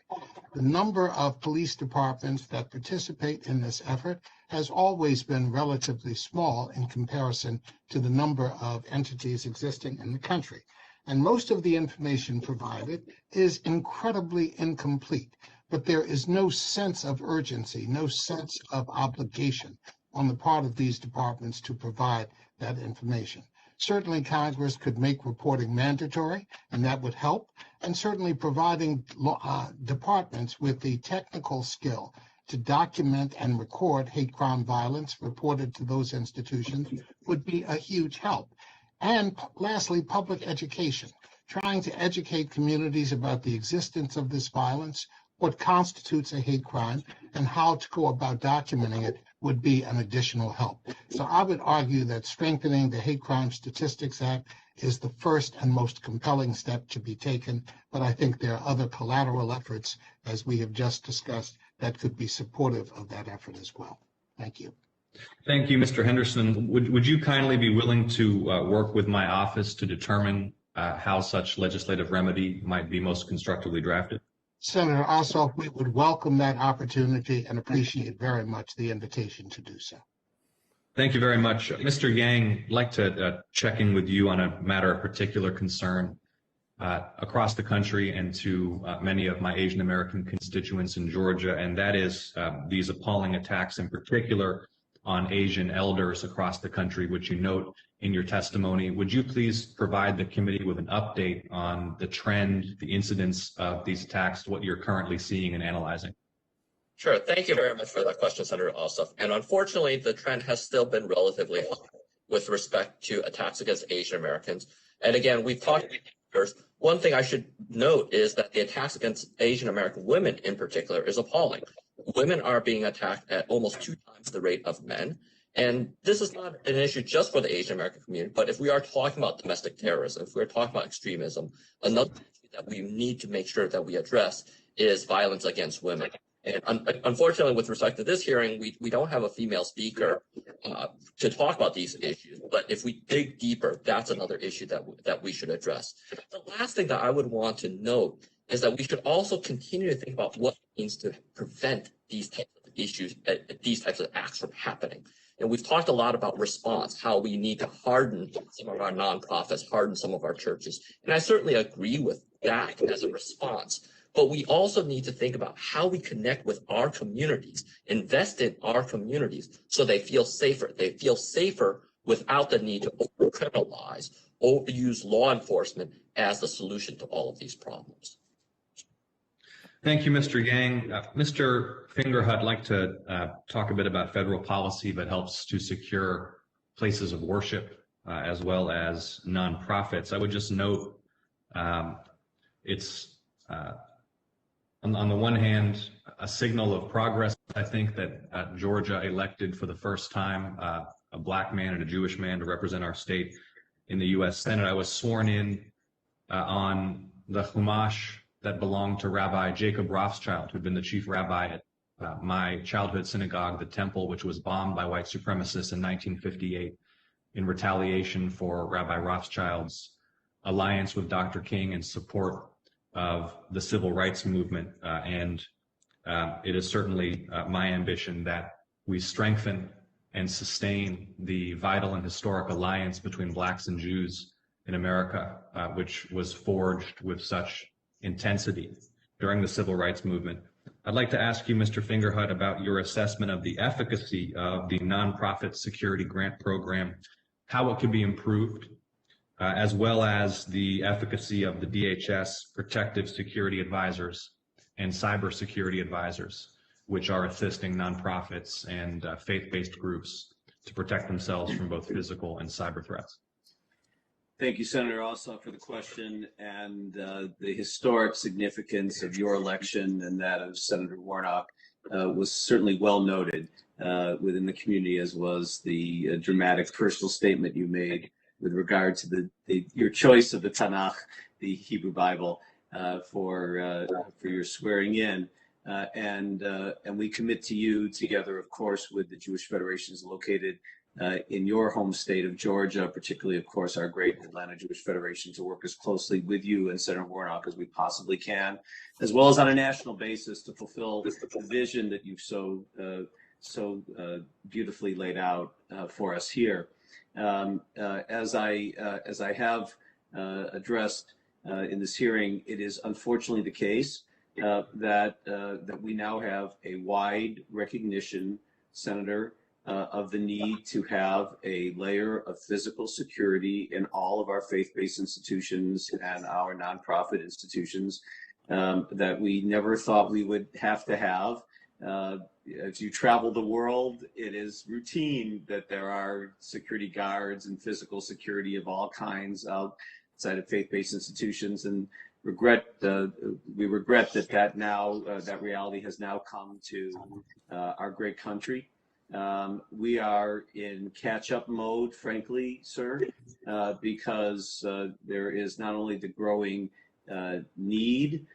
The number of police departments that participate in this effort has always been relatively small in comparison to the number of entities existing in the country. And most of the information provided is incredibly incomplete. But there is no sense of urgency, no sense of obligation on the part of these departments to provide that information. Certainly, Congress could make reporting mandatory, and that would help. And certainly providing departments with the technical skill to document and record hate crime violence reported to those institutions would be a huge help. And lastly, public education, trying to educate communities about the existence of this violence, what constitutes a hate crime, and how to go about documenting it would be an additional help. So I would argue that strengthening the Hate Crime Statistics Act is the first and most compelling step to be taken, but I think there are other collateral efforts, as we have just discussed, that could be supportive of that effort as well. Thank you. Thank you, Mr. Henderson. Would you kindly be willing to work with my office to determine how such legislative remedy might be most constructively drafted? Senator Ossoff, we would welcome that opportunity and appreciate very much the invitation to do so. Thank you very much. Mr. Yang, I'd like to check in with you on a matter of particular concern across the country and to many of my Asian American constituents in Georgia, and that is these appalling attacks in particular on Asian elders across the country, which you note in your testimony. Would you please provide the committee with an update on the trend, the incidence of these attacks, what you're currently seeing and analyzing? Sure. Thank you very much for that question, Senator Ossoff. And unfortunately, the trend has still been relatively high with respect to attacks against Asian Americans. And again, we've talked about first. One thing I should note is that the attacks against Asian American women in particular is appalling. Women are being attacked at almost 2 times the rate of men. And this is not an issue just for the Asian American community, but if we are talking about domestic terrorism, if we're talking about extremism, another issue that we need to make sure that we address is violence against women. And unfortunately, with respect to this hearing, we don't have a female speaker to talk about these issues. But if we dig deeper, that's another issue that we should address. The last thing that I would want to note is that we should also continue to think about what it means to prevent these types of issues, these types of acts from happening. And we've talked a lot about response, how we need to harden some of our nonprofits, harden some of our churches. And I certainly agree with that as a response. But we also need to think about how we connect with our communities, invest in our communities so they feel safer. They feel safer without the need to over-criminalize, overuse law enforcement as the solution to all of these problems. Thank you, Mr. Yang. Mr. Fingerhut, I'd like to talk a bit about federal policy that helps to secure places of worship as well as nonprofits. I would just note it's on the one hand, a signal of progress. I think that Georgia elected for the first time a black man and a Jewish man to represent our state in the U.S. Senate. I was sworn in on the Chumash that belonged to Rabbi Jacob Rothschild, who'd been the chief rabbi at my childhood synagogue, the Temple, which was bombed by white supremacists in 1958 in retaliation for Rabbi Rothschild's alliance with Dr. King and support of the civil rights movement. And it is certainly my ambition that we strengthen and sustain the vital and historic alliance between blacks and Jews in America, which was forged with such intensity during the civil rights movement. I'd like to ask you, Mr. Fingerhut, about your assessment of the efficacy of the nonprofit security grant program, how it could be improved, as well as the efficacy of the DHS protective security advisors and cybersecurity advisors, which are assisting nonprofits and faith-based groups to protect themselves from both physical and cyber threats. Thank you, Senator Ossoff, for the question and the historic significance of your election and that of Senator Warnock was certainly well noted within the community, as was the dramatic personal statement you made with regard to your choice of the Tanakh, the Hebrew Bible, for your swearing in. And we commit to you together, of course, with the Jewish Federations located in your home state of Georgia, particularly, of course, our great Atlanta Jewish Federation, to work as closely with you and Senator Warnock as we possibly can, as well as on a national basis to fulfill the vision that you've so beautifully laid out for us here. As I have addressed in this hearing, it is unfortunately the case that we now have a wide recognition, Senator, of the need to have a layer of physical security in all of our faith-based institutions and our nonprofit institutions that we never thought we would have to have. As you travel the world, it is routine that there are security guards and physical security of all kinds outside of faith-based institutions, and we regret that reality has now come to our great country. We are in catch-up mode, frankly, sir, because there is not only the growing need,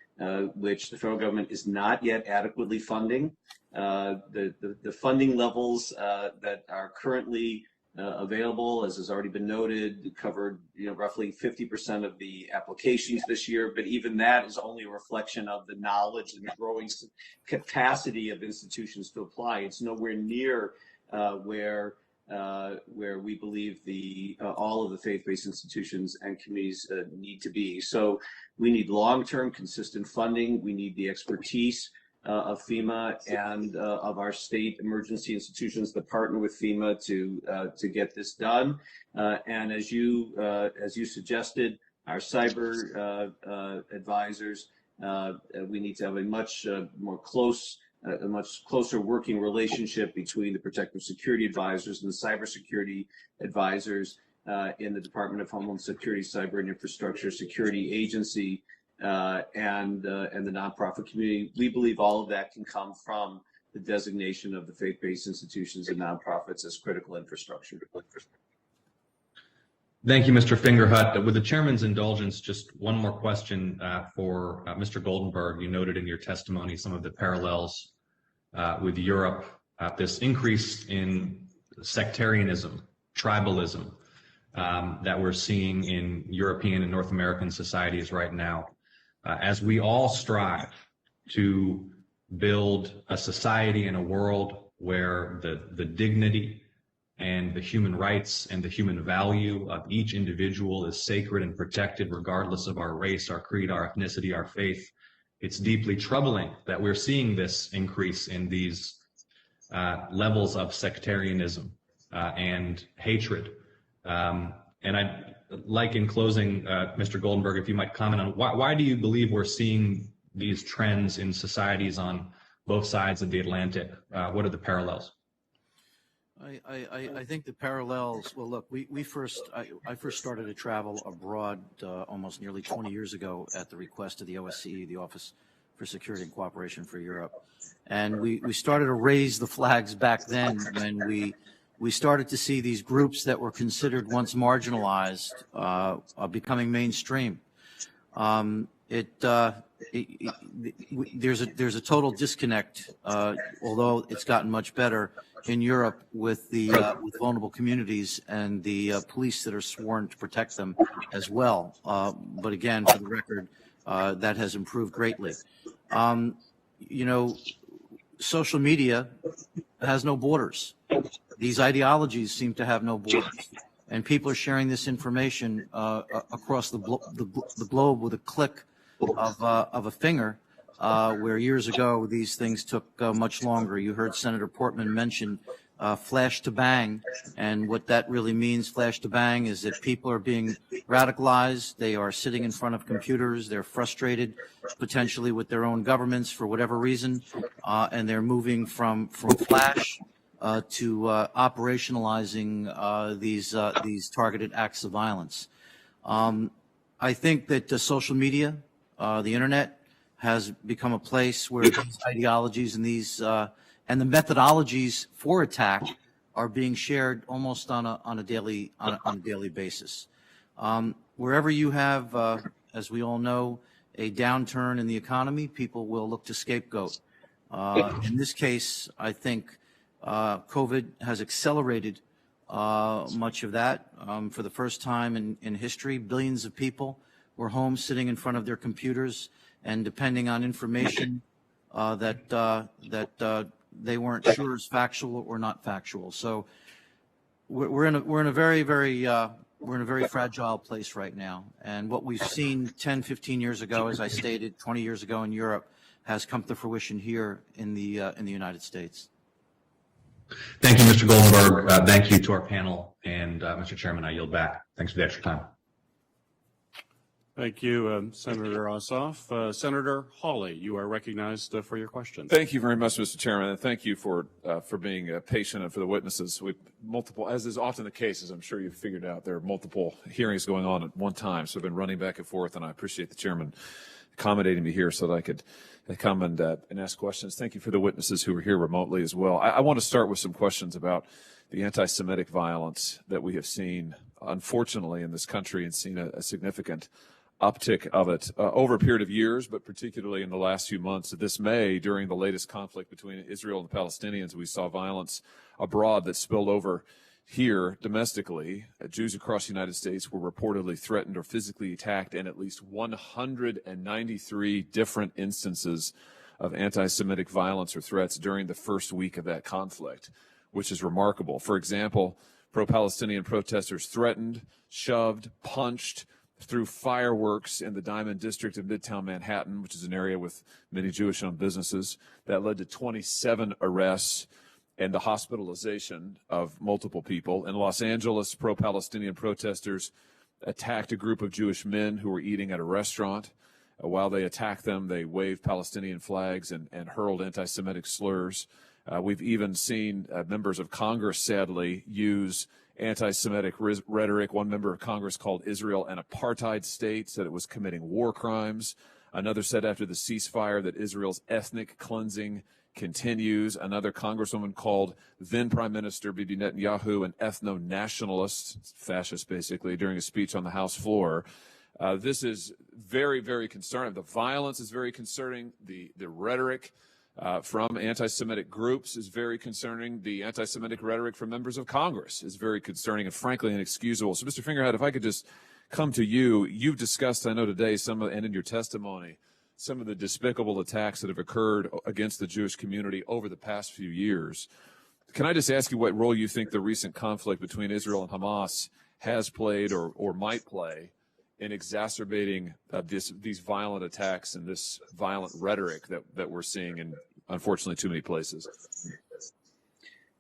which the federal government is not yet adequately funding. The funding levels that are currently available, as has already been noted, covered roughly 50% of the applications this year. But even that is only a reflection of the knowledge and the growing capacity of institutions to apply. It's nowhere near where we believe all of the faith-based institutions and communities need to be. So we need long-term, consistent funding. We need the expertise of FEMA and of our state emergency institutions that partner with FEMA to get this done. And as you suggested, our cyber advisors, we need to have a much closer working relationship between the protective security advisors and the cybersecurity advisors in the Department of Homeland Security, Cyber and Infrastructure Security Agency, and the nonprofit community. We believe all of that can come from the designation of the faith-based institutions and nonprofits as critical infrastructure. Thank you, Mr. Fingerhut. With the chairman's indulgence, just one more question for Mr. Goldenberg. You noted in your testimony some of the parallels with Europe, this increase in sectarianism, tribalism that we're seeing in European and North American societies right now. As we all strive to build a society and a world where the dignity and the human rights and the human value of each individual is sacred and protected regardless of our race, our creed, our ethnicity, our faith. It's deeply troubling that we're seeing this increase in these levels of sectarianism and hatred. And I'd like, in closing, Mr. Goldenberg, if you might comment on why do you believe we're seeing these trends in societies on both sides of the Atlantic? What are the parallels? I think the parallels, well, look, I first started to travel abroad almost nearly 20 years ago at the request of the OSCE, the Office for Security and Cooperation for Europe. And we started to raise the flags back then when we started to see these groups that were considered once marginalized becoming mainstream. There's a total disconnect, although it's gotten much better in Europe with with vulnerable communities and the police that are sworn to protect them as well. But again, for the record, that has improved greatly. You know, social media has no borders. These ideologies seem to have no borders, and people are sharing this information across the globe with a click of a finger, where years ago these things took much longer. You heard Senator Portman mention flash to bang, and what that really means, flash to bang, is that people are being radicalized. They are sitting in front of computers. They're frustrated potentially with their own governments for whatever reason, and they're moving from flash to operationalizing these targeted acts of violence. I think that social media, the internet, has become a place where these ideologies and and the methodologies for attack are being shared almost on a daily basis. Wherever you have, as we all know, a downturn in the economy, people will look to scapegoat. In this case, I think COVID has accelerated much of that. For the first time in history, billions of people were home sitting in front of their computers and depending on information that they weren't sure is factual or not factual. So we're in a very fragile place right now. And what we've seen 10, 15 years ago, as I stated, 20 years ago in Europe, has come to fruition here in the United States. Thank you, Mr. Goldenberg. Thank you to our panel. And Mr. Chairman, I yield back. Thanks for the extra time. Thank you, Senator Ossoff. Senator Hawley, you are recognized for your question. Thank you very much, Mr. Chairman, and thank you for being patient and for the witnesses. Multiple, as is often the case, as I'm sure you've figured out, there are multiple hearings going on at one time, so I've been running back and forth, and I appreciate the chairman accommodating me here so that I could come and ask questions. Thank you for the witnesses who are here remotely as well. I want to start with some questions about the anti-Semitic violence that we have seen, unfortunately, in this country, and seen a significant uptick of it over a period of years, but particularly in the last few months. This May, during the latest conflict between Israel and the Palestinians, we saw violence abroad that spilled over here domestically. Jews across the United States were reportedly threatened or physically attacked in at least 193 different instances of anti-Semitic violence or threats during the first week of that conflict, which is remarkable. For example, pro-Palestinian protesters threatened, shoved, punched, threw fireworks in the Diamond District of Midtown Manhattan, which is an area with many Jewish-owned businesses. That led to 27 arrests and the hospitalization of multiple people. In Los Angeles, pro-Palestinian protesters attacked a group of Jewish men who were eating at a restaurant. While they attacked them, they waved Palestinian flags and hurled anti-Semitic slurs. We've even seen members of Congress, sadly, use anti-Semitic rhetoric. One member of Congress called Israel an apartheid state, said it was committing war crimes. Another said after the ceasefire that Israel's ethnic cleansing continues. Another congresswoman called then Prime Minister Bibi Netanyahu an ethno-nationalist, fascist basically, during a speech on the House floor. This is very, very concerning. The violence is very concerning. The rhetoric from anti-Semitic groups is very concerning. The anti-Semitic rhetoric from members of Congress is very concerning and frankly inexcusable. So, Mr. Fingerhead, if I could just come to you. You've discussed, I know today, and in your testimony, some of the despicable attacks that have occurred against the Jewish community over the past few years. can I just ask you what role you think the recent conflict between Israel and Hamas has played or might play in exacerbating these violent attacks and this violent rhetoric that we're seeing in, unfortunately, too many places?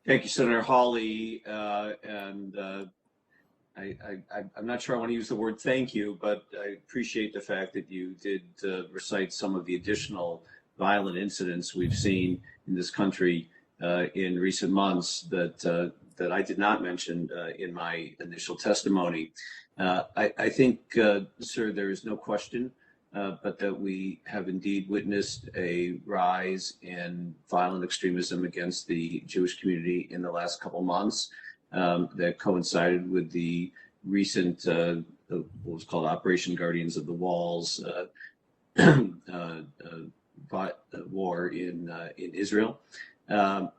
Thank you, Senator Hawley. I'm not sure I want to use the word thank you, but I appreciate the fact that you did recite some of the additional violent incidents we've seen in this country in recent months that I did not mention in my initial testimony. I think, sir, there is no question but that we have indeed witnessed a rise in violent extremism against the Jewish community in the last couple months that coincided with the recent, what was called Operation Guardians of the Walls war in Israel. And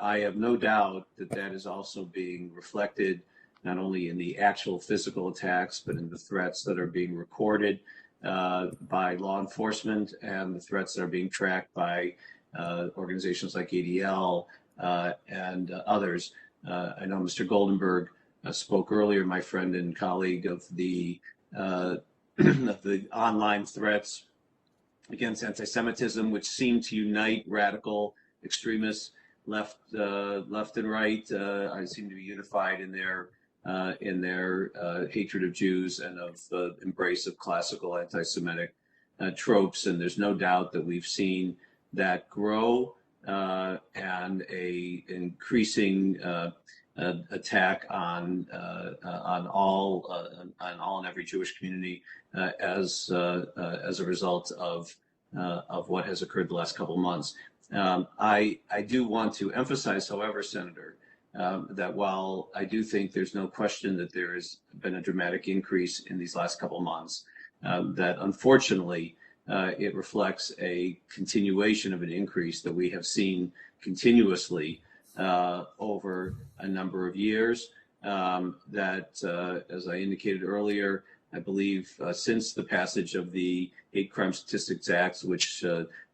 I have no doubt that that is also being reflected not only in the actual physical attacks, but in the threats that are being recorded by law enforcement and the threats that are being tracked by organizations like ADL and others. I know Mr. Goldenberg spoke earlier, my friend and colleague, of the online threats against anti-Semitism, which seem to unite radical extremists left and right. I seem to be unified in their hatred of Jews and of embrace of classical anti-Semitic tropes. And there's no doubt that we've seen that grow and a increasing attack on all and every Jewish community as a result of what has occurred the last couple of months. I do want to emphasize, however, Senator, that while I do think there's no question that there has been a dramatic increase in these last couple of months, that unfortunately it reflects a continuation of an increase that we have seen continuously over a number of years. That, as I indicated earlier, I believe since the passage of the Hate Crime Statistics Act, which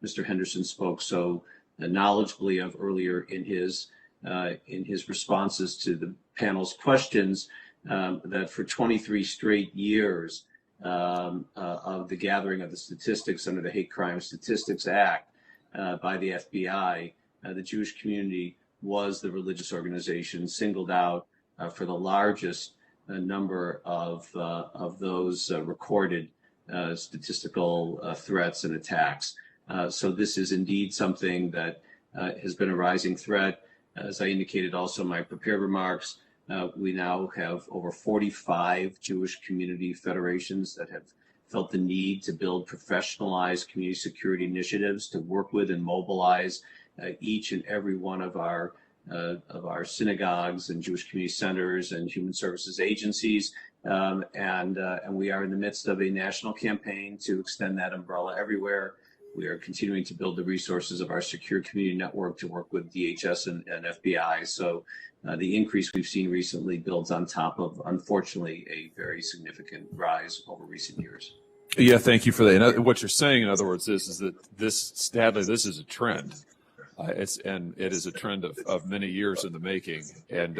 Mr. Henderson spoke so knowledgeably of earlier in his responses to the panel's questions, that for 23 straight years of the gathering of the statistics under the Hate Crime Statistics Act by the FBI, the Jewish community was the religious organization singled out for the largest number of those recorded statistical threats and attacks. So this is indeed something that has been a rising threat. As I indicated also in my prepared remarks, we now have over 45 Jewish community federations that have felt the need to build professionalized community security initiatives to work with and mobilize each and every one of our synagogues and Jewish community centers and human services agencies. And we are in the midst of a national campaign to extend that umbrella everywhere. We are continuing to build the resources of our secure community network to work with DHS and FBI. So the increase we've seen recently builds on top of, unfortunately, a very significant rise over recent years. Yeah, thank you for that. And what you're saying, in other words, is that sadly, this is a trend. And it is a trend of many years in the making, and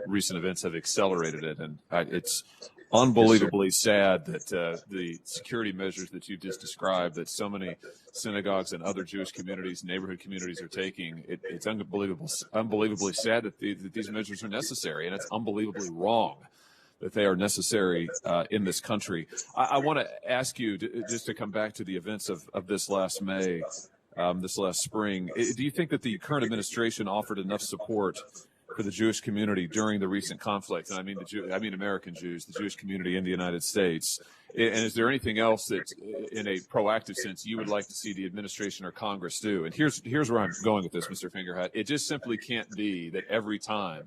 recent events have accelerated it. And it's unbelievably sad that the security measures that you just described, that so many synagogues and other Jewish communities, neighborhood communities are taking, it's unbelievably sad that these measures are necessary, and it's unbelievably wrong that they are necessary in this country. I want to ask you, just to come back to the events of this last May, this last spring, do you think that the current administration offered enough support for the Jewish community during the recent conflict? And I mean American Jews, the Jewish community in the United States. And is there anything else that, in a proactive sense, you would like to see the administration or Congress do? And here's where I'm going with this, Mr. Fingerhut. It just simply can't be that every time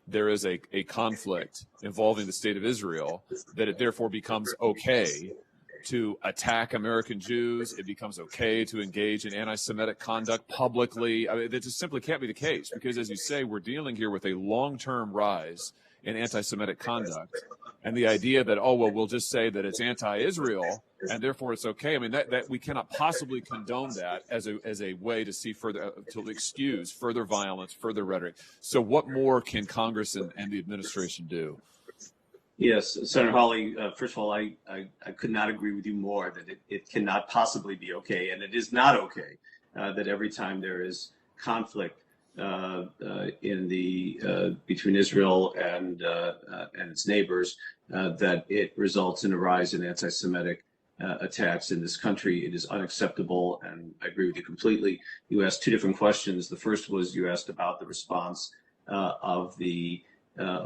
there is a conflict involving the state of Israel, that it therefore becomes okay to attack American Jews. It becomes okay to engage in anti-Semitic conduct publicly. I mean, that just simply can't be the case, because, as you say, we're dealing here with a long-term rise in anti-Semitic conduct. And the idea that, oh, well, we'll just say that it's anti-Israel and therefore it's okay. I mean, that we cannot possibly condone that as a way to see further, to excuse further violence, further rhetoric. So what more can Congress and the administration do? Yes, Senator Hawley, first of all, I could not agree with you more that it cannot possibly be okay, and it is not okay that every time there is conflict in the between Israel and its neighbors, that it results in a rise in anti-Semitic attacks in this country. It is unacceptable, and I agree with you completely. You asked two different questions. The first was you asked about the response of the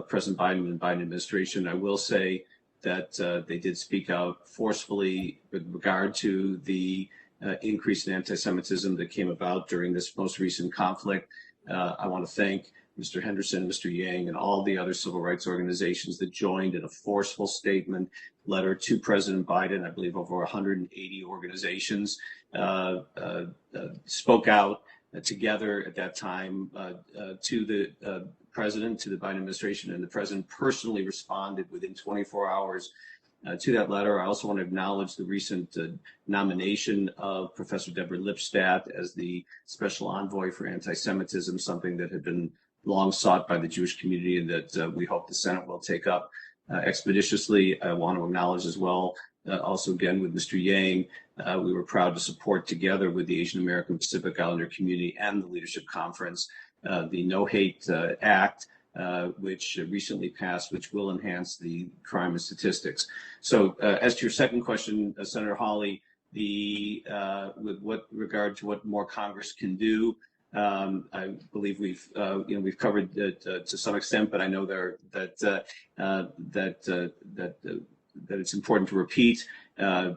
President Biden and Biden administration. I will say that they did speak out forcefully with regard to the increase in anti-Semitism that came about during this most recent conflict. I want to thank Mr. Henderson, Mr. Yang, and all the other civil rights organizations that joined in a forceful statement letter to President Biden. I believe over 180 organizations spoke out together at that time to the president, to the Biden administration, and the president personally responded within 24 hours to that letter. I also want to acknowledge the recent nomination of Professor Deborah Lipstadt as the special envoy for anti-Semitism, something that had been long sought by the Jewish community and that we hope the Senate will take up expeditiously. I want to acknowledge as well, also again with Mr. Yang, we were proud to support together with the Asian American Pacific Islander community and the Leadership Conference the No Hate Act, which recently passed, which will enhance the crime and statistics. So as to your second question, Senator Hawley, with what regard to what more Congress can do, I believe we've covered it to some extent, but I know that it's important to repeat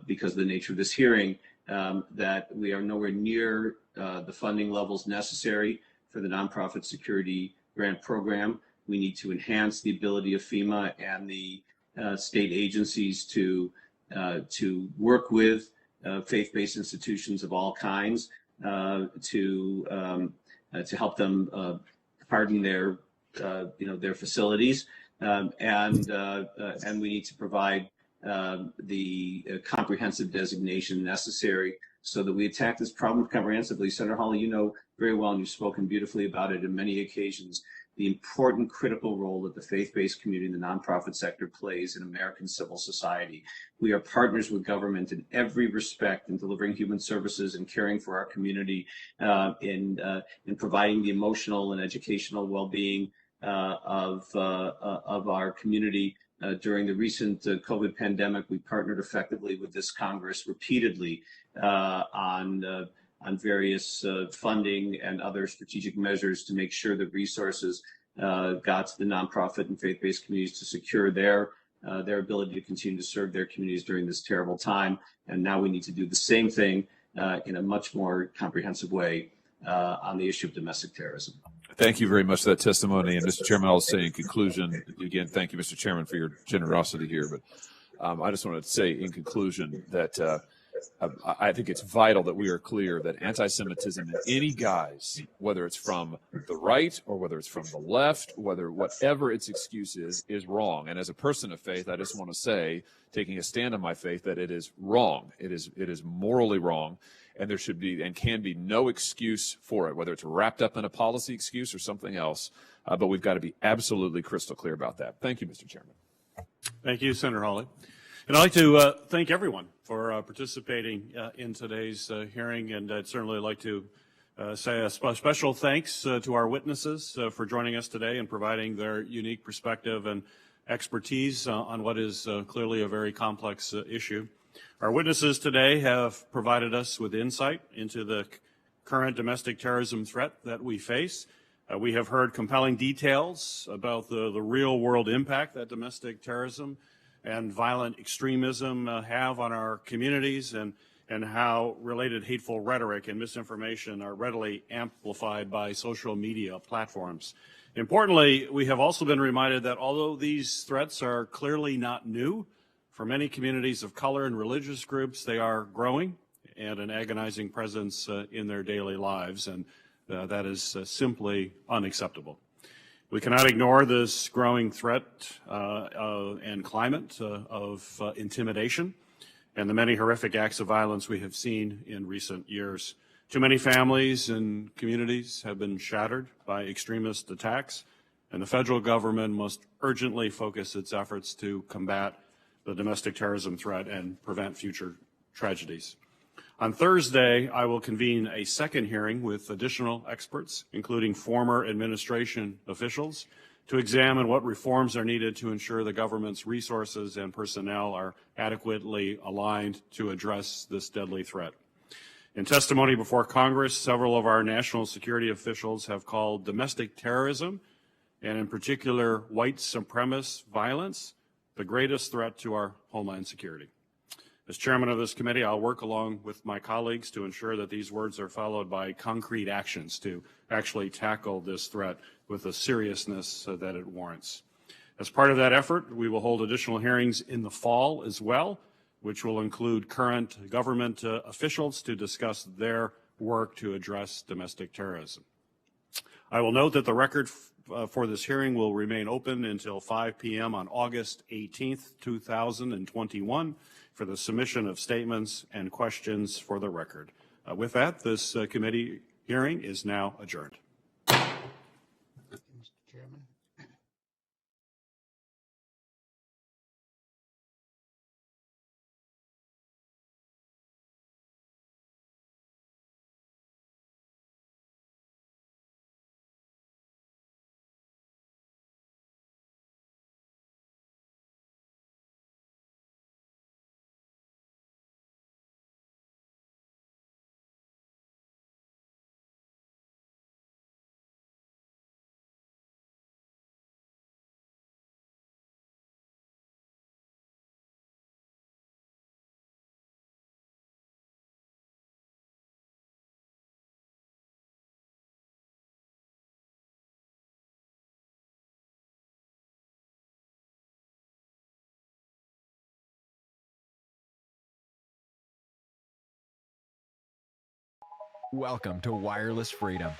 because of the nature of this hearing that we are nowhere near the funding levels necessary for the nonprofit security grant program. We need to enhance the ability of FEMA and the state agencies to work with faith-based institutions of all kinds to help them harden their facilities, and we need to provide the comprehensive designation necessary so that we attack this problem comprehensively. Senator Hawley, you know very well, and you've spoken beautifully about it on many occasions, the important critical role that the faith-based community and the nonprofit sector plays in American civil society. We are partners with government in every respect in delivering human services and caring for our community, in providing the emotional and educational well-being of our community. During the recent COVID pandemic, we partnered effectively with this Congress repeatedly on various funding and other strategic measures to make sure that resources got to the nonprofit and faith-based communities to secure their ability to continue to serve their communities during this terrible time. And now we need to do the same thing in a much more comprehensive way on the issue of domestic terrorism. Thank you very much for that testimony. And Mr. Chairman, I'll say in conclusion, again, thank you, Mr. Chairman, for your generosity here. But I just wanted to say in conclusion that I think it's vital that we are clear that anti-Semitism in any guise, whether it's from the right or whether it's from the left, whatever its excuse is wrong. And as a person of faith, I just want to say, taking a stand on my faith, that it is wrong. It is morally wrong. And there should be and can be no excuse for it, whether it's wrapped up in a policy excuse or something else. But we've got to be absolutely crystal clear about that. Thank you, Mr. Chairman. Thank you, Senator Hawley. And I'd like to thank everyone for participating in today's hearing, and I'd certainly like to say a special thanks to our witnesses for joining us today and providing their unique perspective and expertise on what is clearly a very complex issue. Our witnesses today have provided us with insight into the current domestic terrorism threat that we face. We have heard compelling details about the real-world impact that domestic terrorism and violent extremism have on our communities, and how related hateful rhetoric and misinformation are readily amplified by social media platforms. Importantly, we have also been reminded that although these threats are clearly not new, for many communities of color and religious groups, they are growing and an agonizing presence in their daily lives, and that is simply unacceptable. We cannot ignore this growing threat and climate of intimidation and the many horrific acts of violence we have seen in recent years. Too many families and communities have been shattered by extremist attacks, and the federal government must urgently focus its efforts to combat the domestic terrorism threat and prevent future tragedies. On Thursday, I will convene a second hearing with additional experts, including former administration officials, to examine what reforms are needed to ensure the government's resources and personnel are adequately aligned to address this deadly threat. In testimony before Congress, several of our national security officials have called domestic terrorism, and in particular white supremacist violence, the greatest threat to our homeland security. As chairman of this committee, I'll work along with my colleagues to ensure that these words are followed by concrete actions to actually tackle this threat with the seriousness that it warrants. As part of that effort, we will hold additional hearings in the fall as well, which will include current government officials to discuss their work to address domestic terrorism. I will note that the record for this hearing will remain open until 5 p.m. on August 18th, 2021 for the submission of statements and questions for the record. With that, this committee hearing is now adjourned. Mr. Chairman. Welcome to Wireless Freedom,